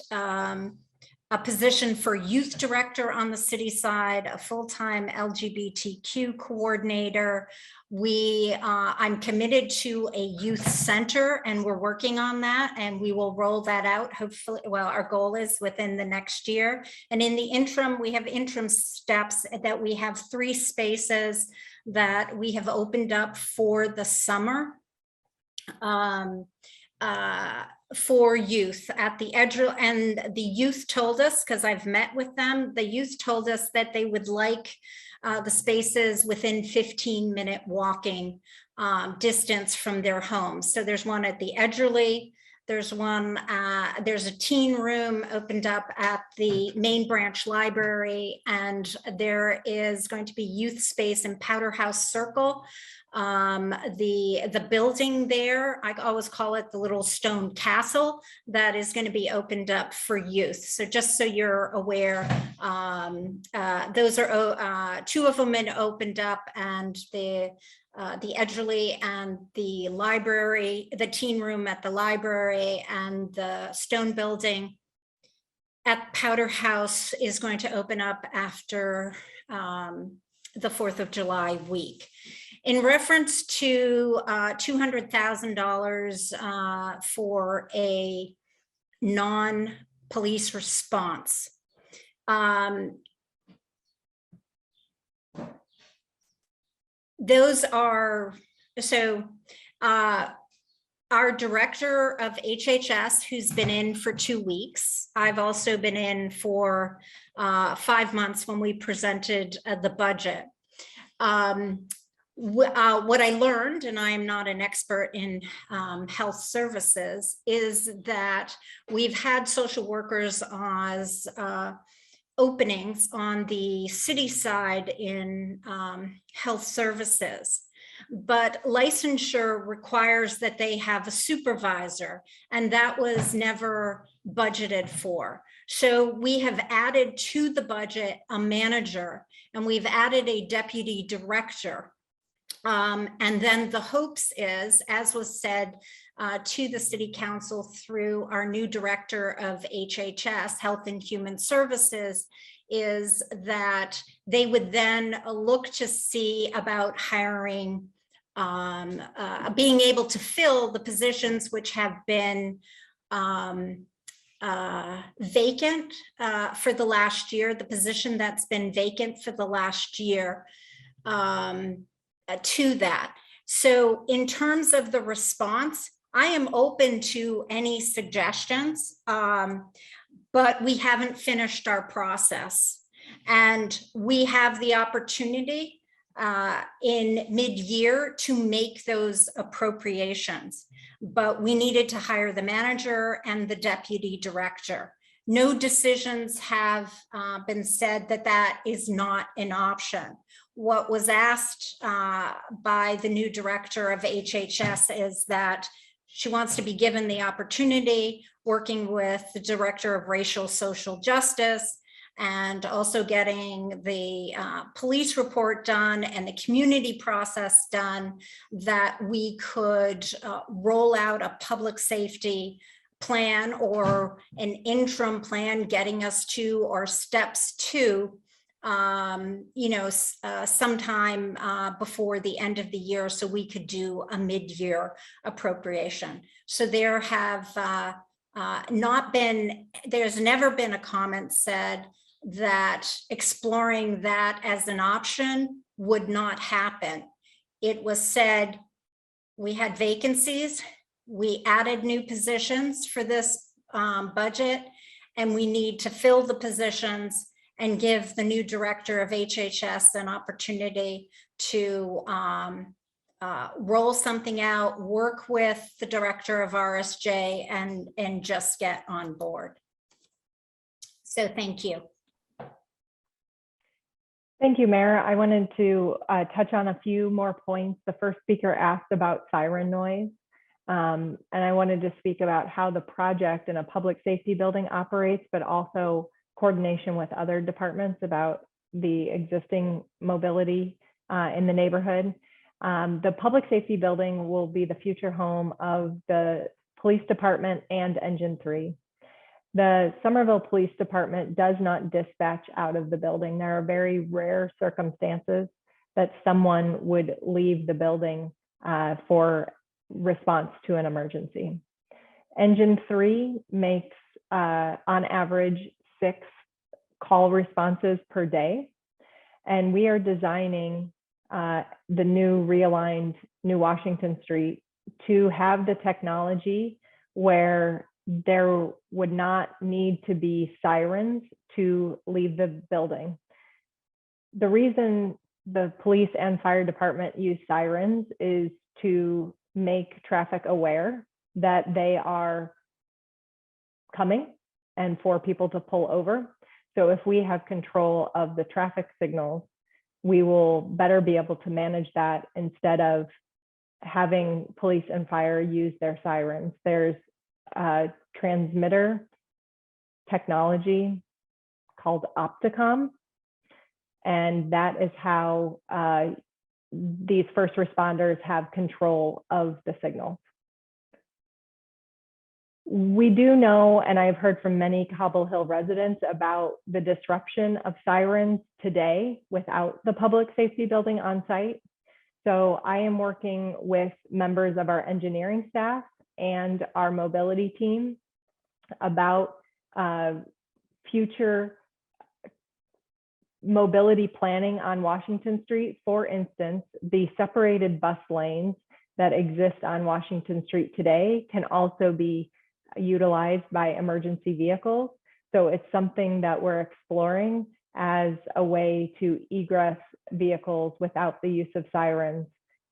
S6: a position for youth director on the city side, a full-time LGBTQ coordinator. I'm committed to a youth center, and we're working on that, and we will roll that out. Hopefully, well, our goal is within the next year. And in the interim, we have interim steps that we have 3 spaces that we have opened up for the summer. For youth at the edge, and the youth told us, because I've met with them, the youth told us that they would like the spaces within 15-minute walking distance from their homes. So there's one at the Edgerly, there's one, there's a teen room opened up at the main branch library, and there is going to be youth space in Powder House Circle. The building there, I always call it the little stone castle, that is going to be opened up for youth. So just so you're aware, those are 2 of them been opened up, and the Edgerly and the library, the teen room at the library and the stone building at Powder House is going to open up after the 4th of July week. In reference to $200,000 for a non-police response. Those are, so our director of HHS, who's been in for 2 weeks. I've also been in for 5 months when we presented the budget. What I learned, and I am not an expert in health services, is that we've had social workers as openings on the city side in health services. But licensure requires that they have a supervisor, and that was never budgeted for. So we have added to the budget a manager, and we've added a deputy director. And then the hopes is, as was said to the City Council through our new director of HHS, Health and Human Services, is that they would then look to see about hiring, being able to fill the positions which have been vacant for the last year, the position that's been vacant for the last year. To that. So in terms of the response, I am open to any suggestions, but we haven't finished our process. And we have the opportunity in mid-year to make those appropriations, but we needed to hire the manager and the deputy director. No decisions have been said that that is not an option. What was asked by the new director of HHS is that she wants to be given the opportunity, working with the director of racial social justice, and also getting the police report done and the community process done, that we could roll out a public safety plan or an interim plan getting us to, or steps to, sometime before the end of the year, so we could do a mid-year appropriation. So there have there's never been a comment said that exploring that as an option would not happen. It was said we had vacancies, we added new positions for this budget, and we need to fill the positions and give the new director of HHS an opportunity to roll something out, work with the director of RSJ, and just get on board. So thank you.
S1: Thank you, Mayor. I wanted to touch on a few more points. The first speaker asked about Siren Noise. And I wanted to speak about how the project in a public safety building operates, but also coordination with other departments about the existing mobility in the neighborhood. The public safety building will be the future home of the police department and Engine 3. The Somerville Police Department does not dispatch out of the building. There are very rare circumstances that someone would leave the building for response to an emergency. Engine 3 makes on average 6 call responses per day. And we are designing the new realigned New Washington Street to have the technology where there would not need to be sirens to leave the building. The reason the police and fire department use sirens is to make traffic aware that they are coming and for people to pull over. So if we have control of the traffic signals, we will better be able to manage that instead of having police and fire use their sirens. There's a transmitter technology called Opticom, and that is how these first responders have control of the signals. We do know, and I've heard from many Cobble Hill residents about the disruption of sirens today without the public safety building on site. So I am working with members of our engineering staff and our mobility team about future mobility planning on Washington Street. For instance, the separated bus lanes that exist on Washington Street today can also be utilized by emergency vehicles. So it's something that we're exploring as a way to egress vehicles without the use of sirens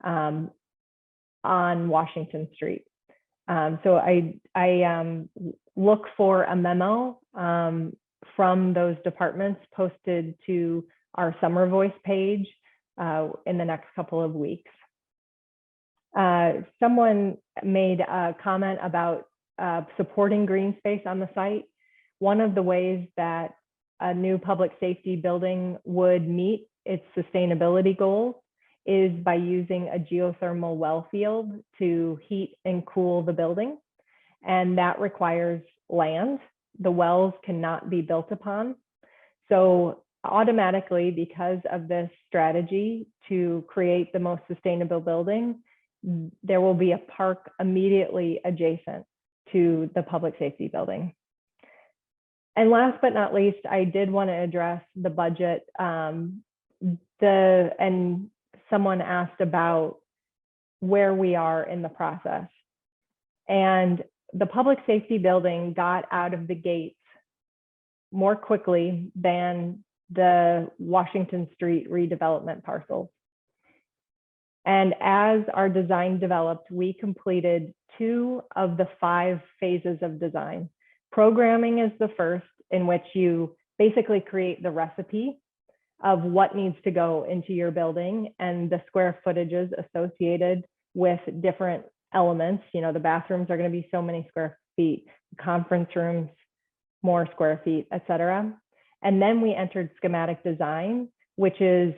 S1: on Washington Street. So I look for a memo from those departments posted to our Summer Voice page in the next couple of weeks. Someone made a comment about supporting green space on the site. One of the ways that a new public safety building would meet its sustainability goals is by using a geothermal well field to heat and cool the building. And that requires land. The wells cannot be built upon. So automatically, because of this strategy to create the most sustainable building, there will be a park immediately adjacent to the public safety building. And last but not least, I did want to address the budget. And someone asked about where we are in the process. And the public safety building got out of the gates more quickly than the Washington Street redevelopment parcels. And as our design developed, we completed 2 of the 5 phases of design. Programming is the first, in which you basically create the recipe of what needs to go into your building and the square footages associated with different elements. You know, the bathrooms are going to be so many square feet, conference rooms, more square feet, etc. And then we entered schematic design, which is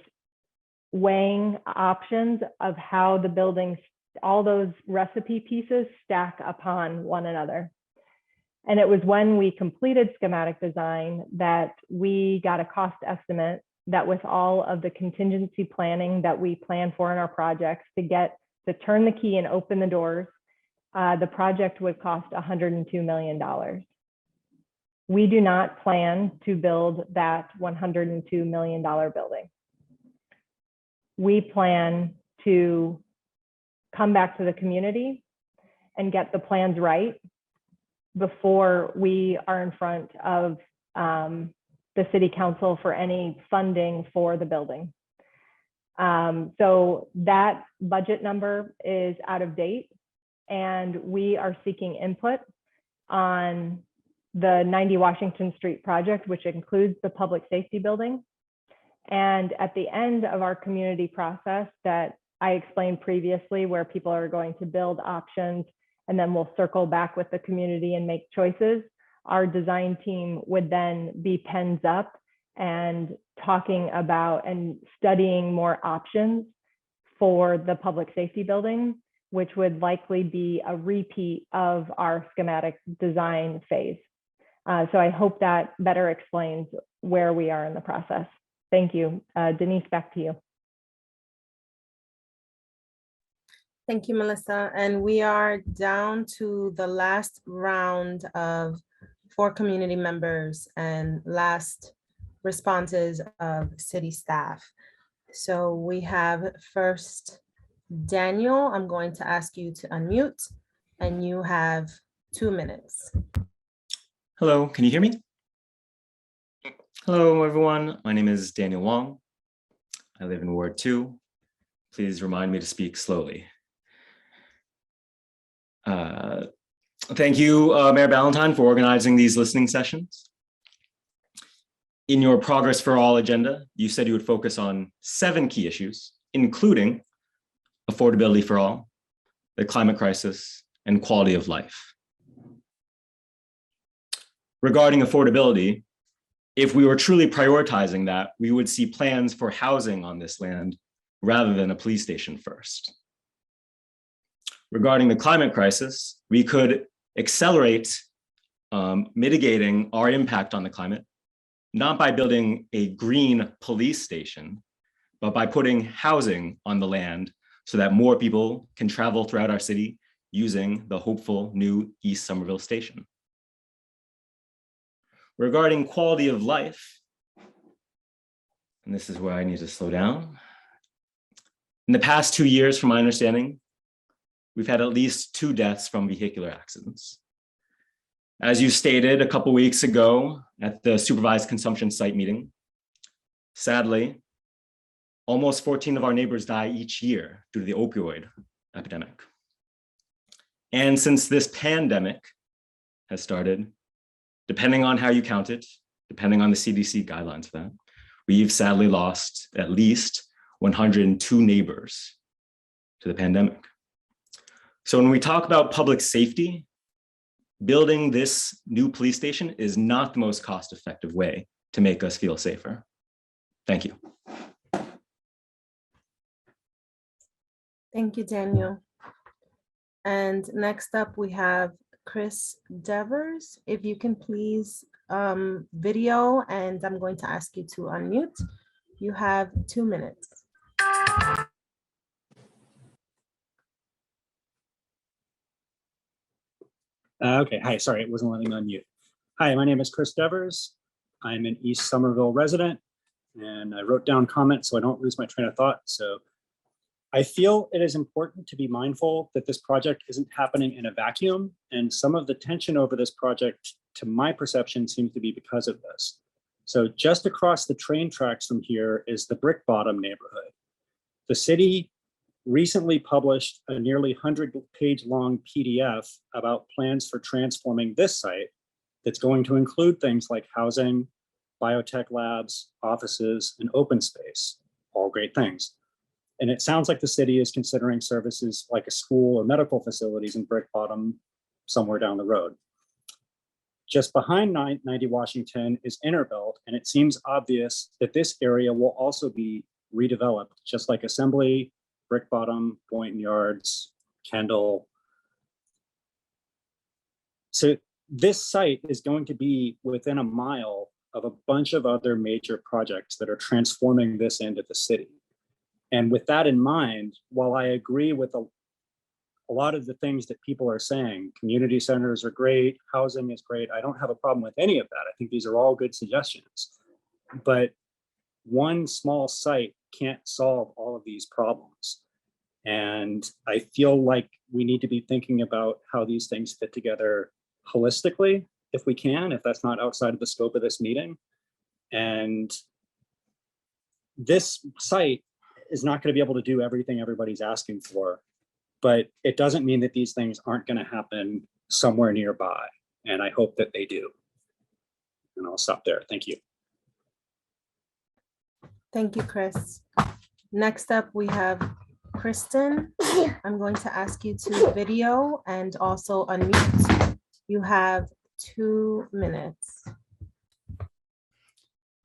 S1: weighing options of how the buildings, all those recipe pieces stack upon one another. And it was when we completed schematic design that we got a cost estimate that, with all of the contingency planning that we plan for in our projects to turn the key and open the doors, the project would cost $102 million. We do not plan to build that $102 million building. We plan to come back to the community and get the plans right before we are in front of the city council for any funding for the building. So that budget number is out of date, and we are seeking input on the 90 Washington Street project, which includes the public safety building. And at the end of our community process that I explained previously, where people are going to build options and then we'll circle back with the community and make choices, our design team would then be pens up and talking about and studying more options for the public safety building, which would likely be a repeat of our schematic design phase. So I hope that better explains where we are in the process. Thank you. Denise, back to you.
S4: Thank you, Melissa. And we are down to the last round of 4 community members and last responses of city staff. So we have first Daniel. I'm going to ask you to unmute, and you have 2 minutes.
S17: Hello, can you hear me? Hello, everyone. My name is Daniel Wong. I live in Ward 2. Please remind me to speak slowly. Thank you, Mayor Ballantyne, for organizing these listening sessions. In your Progress for All agenda, you said you would focus on 7 key issues, including affordability for all, the climate crisis, and quality of life. Regarding affordability, if we were truly prioritizing that, we would see plans for housing on this land rather than a police station first. Regarding the climate crisis, we could accelerate mitigating our impact on the climate, not by building a green police station, but by putting housing on the land so that more people can travel throughout our city using the hopeful new East Somerville station. Regarding quality of life, and this is where I need to slow down. In the past 2 years, from my understanding, we've had at least 2 deaths from vehicular accidents. As you stated a couple weeks ago at the supervised consumption site meeting, sadly, almost 14 of our neighbors die each year due to the opioid epidemic. And since this pandemic has started, depending on how you count it, depending on the CDC guidelines for that, we've sadly lost at least 102 neighbors to the pandemic. So when we talk about public safety, building this new police station is not the most cost-effective way to make us feel safer. Thank you.
S4: Thank you, Daniel. And next up, we have Chris Devers. If you can please video, and I'm going to ask you to unmute. You have 2 minutes.
S18: Okay, hi, sorry, it wasn't letting me unmute. Hi, my name is Chris Devers. I'm an East Somerville resident, and I wrote down comments so I don't lose my train of thought. So I feel it is important to be mindful that this project isn't happening in a vacuum, and some of the tension over this project, to my perception, seems to be because of this. So just across the train tracks from here is the Brick Bottom neighborhood. The city recently published a nearly 100-page long PDF about plans for transforming this site that's going to include things like housing, biotech labs, offices, and open space, all great things. And it sounds like the city is considering services like a school or medical facilities in Brick Bottom somewhere down the road. Just behind 90 Washington is Innerbelt, and it seems obvious that this area will also be redeveloped, just like Assembly, Brick Bottom, Boynton Yards, Kendall. So this site is going to be within a mile of a bunch of other major projects that are transforming this end of the city. And with that in mind, while I agree with a lot of the things that people are saying, community centers are great, housing is great, I don't have a problem with any of that. I think these are all good suggestions. But one small site can't solve all of these problems. And I feel like we need to be thinking about how these things fit together holistically, if we can, if that's not outside of the scope of this meeting. And this site is not going to be able to do everything everybody's asking for, but it doesn't mean that these things aren't going to happen somewhere nearby. And I hope that they do. And I'll stop there. Thank you.
S4: Thank you, Chris. Next up, we have Kristen. I'm going to ask you to video and also unmute. You have 2 minutes.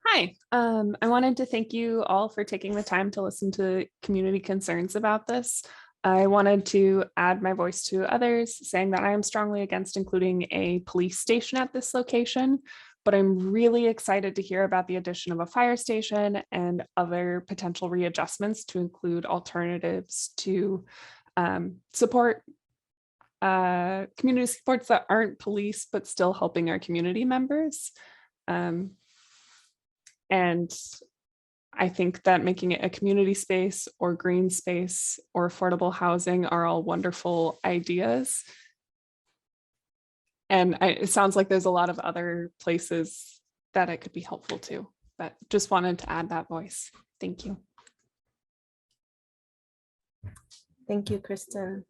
S19: Hi, I wanted to thank you all for taking the time to listen to community concerns about this. I wanted to add my voice to others, saying that I am strongly against including a police station at this location, but I'm really excited to hear about the addition of a fire station and other potential readjustments to include alternatives to support community supports that aren't police, but still helping our community members. And I think that making it a community space or green space or affordable housing are all wonderful ideas. And it sounds like there's a lot of other places that it could be helpful to, but just wanted to add that voice. Thank you.
S4: Thank you, Kristen.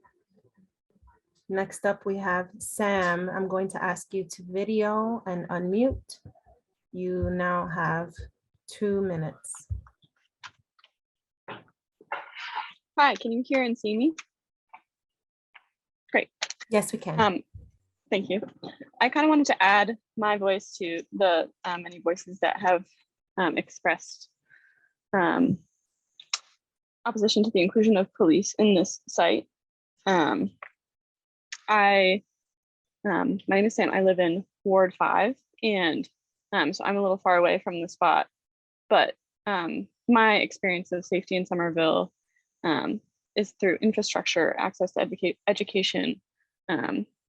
S4: Next up, we have Sam. I'm going to ask you to video and unmute. You now have 2 minutes.
S20: Hi, can you hear and see me? Great.
S4: Yes, we can.
S20: Thank you. I kind of wanted to add my voice to the many voices that have expressed opposition to the inclusion of police in this site. I My name is Sam. I live in Ward 5, and so I'm a little far away from the spot, but my experience of safety in Somerville is through infrastructure, access to education,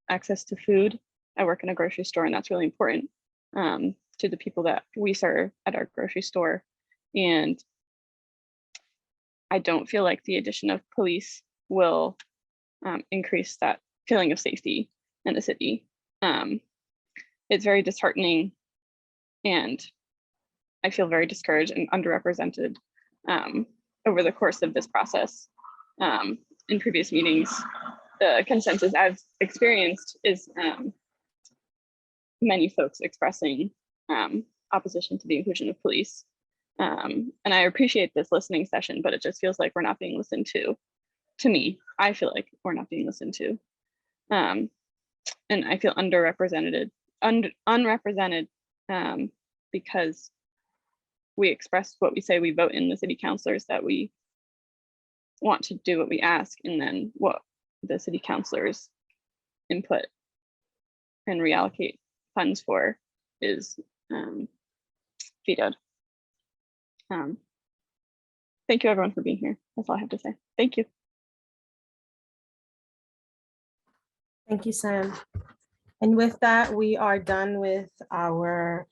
S20: access to food. I work in a grocery store, and that's really important to the people that we serve at our grocery store. And I don't feel like the addition of police will increase that feeling of safety in the city. It's very disheartening, and I feel very discouraged and underrepresented over the course of this process. In previous meetings, the consensus I've experienced is many folks expressing opposition to the inclusion of police. And I appreciate this listening session, but it just feels like we're not being listened to. To me, I feel like we're not being listened to. And I feel unrepresented because we express what we say. We vote in the city councilors that we want to do what we ask, and then what the city councilors input and reallocate funds for is vetoed. Thank you everyone for being here. That's all I have to say. Thank you.
S4: Thank you, Sam. And with that, we are done with our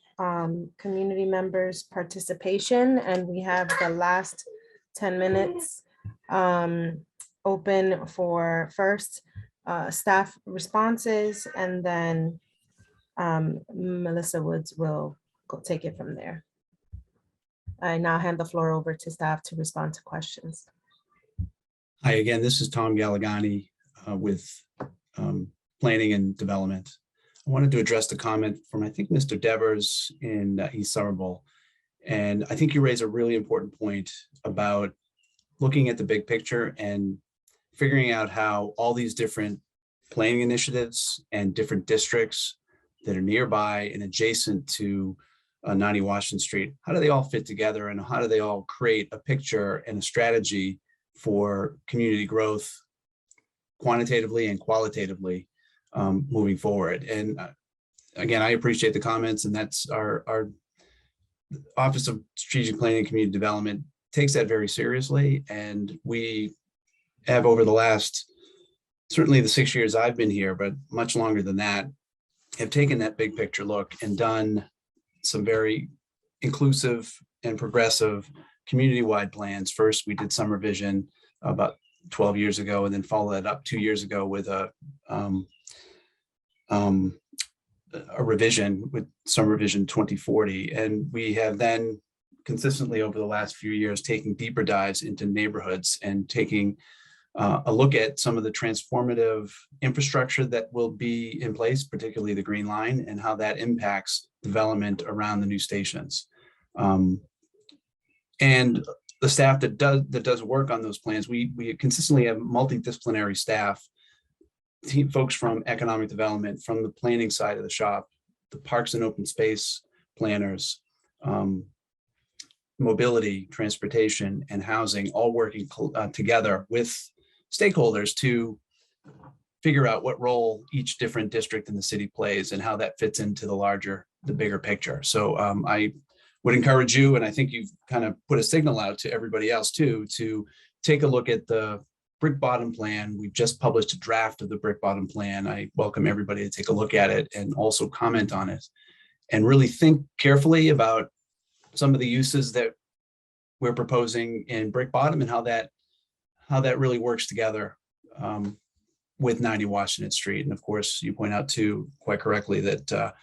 S4: community members' participation, and we have the last 10 minutes open for first staff responses, and then Melissa Woods will take it from there. I now hand the floor over to staff to respond to questions.
S12: Hi, again, this is Tom Galagani with Planning and Development. I wanted to address the comment from, I think, Mr. Devers in East Somerville. And I think you raise a really important point about looking at the big picture and figuring out how all these different planning initiatives and different districts that are nearby and adjacent to 90 Washington Street, how do they all fit together, and how do they all create a picture and a strategy for community growth quantitatively and qualitatively moving forward. And again, I appreciate the comments, and that's our Office of Strategic Planning and Community Development takes that very seriously. And we have, over the last, certainly the 6 years I've been here, but much longer than that, have taken that big picture look and done some very inclusive and progressive community-wide plans. First, we did Summer Vision about 12 years ago, and then followed that up 2 years ago with a revision with Summer Vision 2040. And we have then consistently over the last few years taking deeper dives into neighborhoods and taking a look at some of the transformative infrastructure that will be in place, particularly the Green Line, and how that impacts development around the new stations. And the staff that does work on those plans, we consistently have multidisciplinary staff, folks from economic development, from the planning side of the shop, the parks and open space planners, mobility, transportation, and housing, all working together with stakeholders to figure out what role each different district in the city plays and how that fits into the bigger picture. So I would encourage you, and I think you've kind of put a signal out to everybody else too, to take a look at the Brick Bottom Plan. We've just published a draft of the Brick Bottom Plan. I welcome everybody to take a look at it and also comment on it, and really think carefully about some of the uses that we're proposing in Brick Bottom and how that really works together with 90 Washington Street. And of course, you point out too, quite correctly, that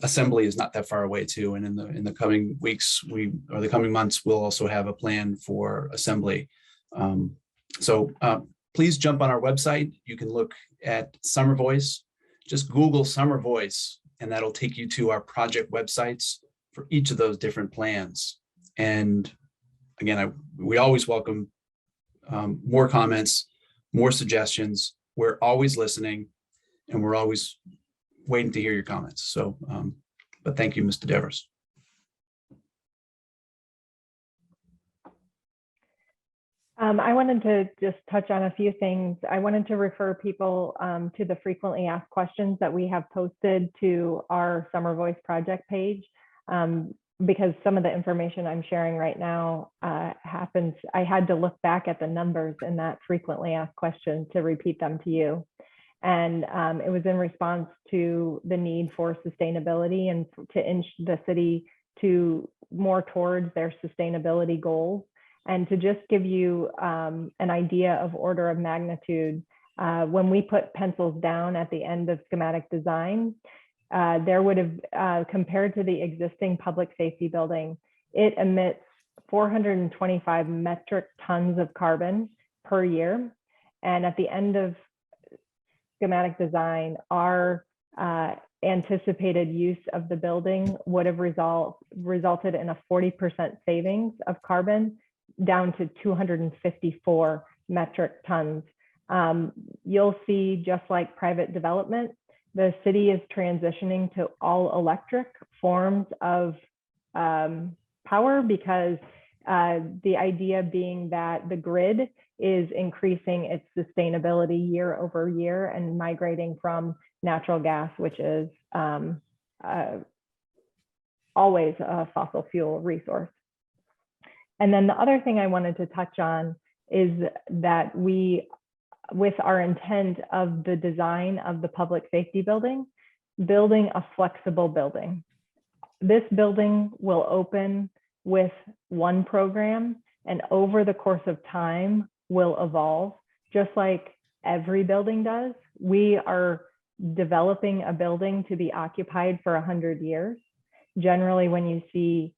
S12: Assembly is not that far away too. And in the coming weeks, or the coming months, we'll also have a plan for Assembly. So please jump on our website. You can look at Summer Voice. Just Google Summer Voice, and that'll take you to our project websites for each of those different plans. And again, we always welcome more comments, more suggestions. We're always listening, and we're always waiting to hear your comments. So, but thank you, Mr. Devers.
S1: I wanted to just touch on a few things. I wanted to refer people to the frequently asked questions that we have posted to our Summer Voice project page, because some of the information I'm sharing right now happens. I had to look back at the numbers in that frequently asked question to repeat them to you. And it was in response to the need for sustainability and to inch the city to more towards their sustainability goals. And to just give you an idea of order of magnitude, when we put pencils down at the end of schematic design, there would have, compared to the existing public safety building, it emits 425 metric tons of carbon per year. And at the end of schematic design, our anticipated use of the building would have resulted in a 40% savings of carbon, down to 254 metric tons. You'll see, just like private development, the city is transitioning to all electric forms of power, because the idea being that the grid is increasing its sustainability year over year and migrating from natural gas, which is always a fossil fuel resource. And then the other thing I wanted to touch on is that we, with our intent of the design of the public safety building, building a flexible building. This building will open with one program, and over the course of time will evolve, just like every building does. We are developing a building to be occupied for 100 years. Generally, when you see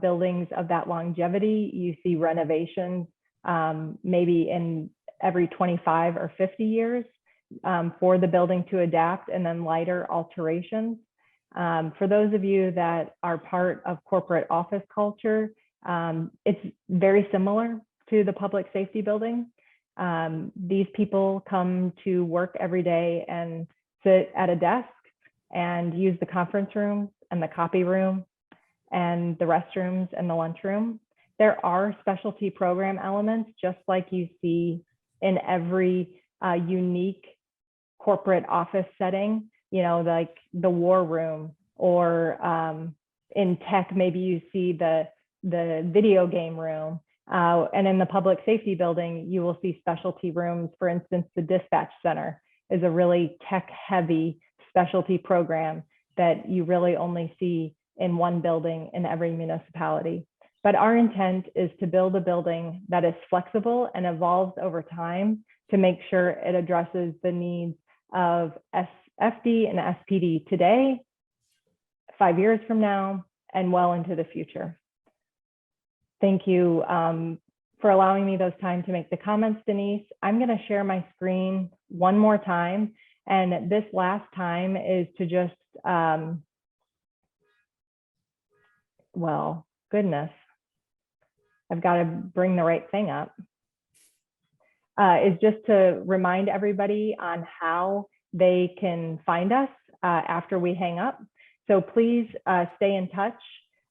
S1: buildings of that longevity, you see renovations maybe in every 25 or 50 years for the building to adapt, and then lighter alterations. For those of you that are part of corporate office culture, it's very similar to the public safety building. These people come to work every day and sit at a desk and use the conference room and the copy room and the restrooms and the lunchroom. There are specialty program elements, just like you see in every unique corporate office setting, you know, like the war room, or in tech, maybe you see the video game room. And in the public safety building, you will see specialty rooms. For instance, the dispatch center is a really tech-heavy specialty program that you really only see in one building in every municipality. But our intent is to build a building that is flexible and evolves over time to make sure it addresses the needs of FD and SPD today, 5 years from now, and well into the future. Thank you for allowing me those time to make the comments, Denise. I'm going to share my screen one more time. And this last time is to just, well, goodness, I've got to bring the right thing up. Is just to remind everybody on how they can find us after we hang up. So please stay in touch.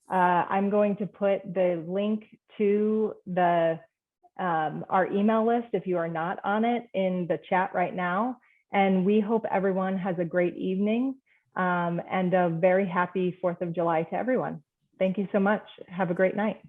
S1: I'm going to put the link to the our email list, if you are not on it, in the chat right now. And we hope everyone has a great evening and a very happy 4th of July to everyone. Thank you so much. Have a great night.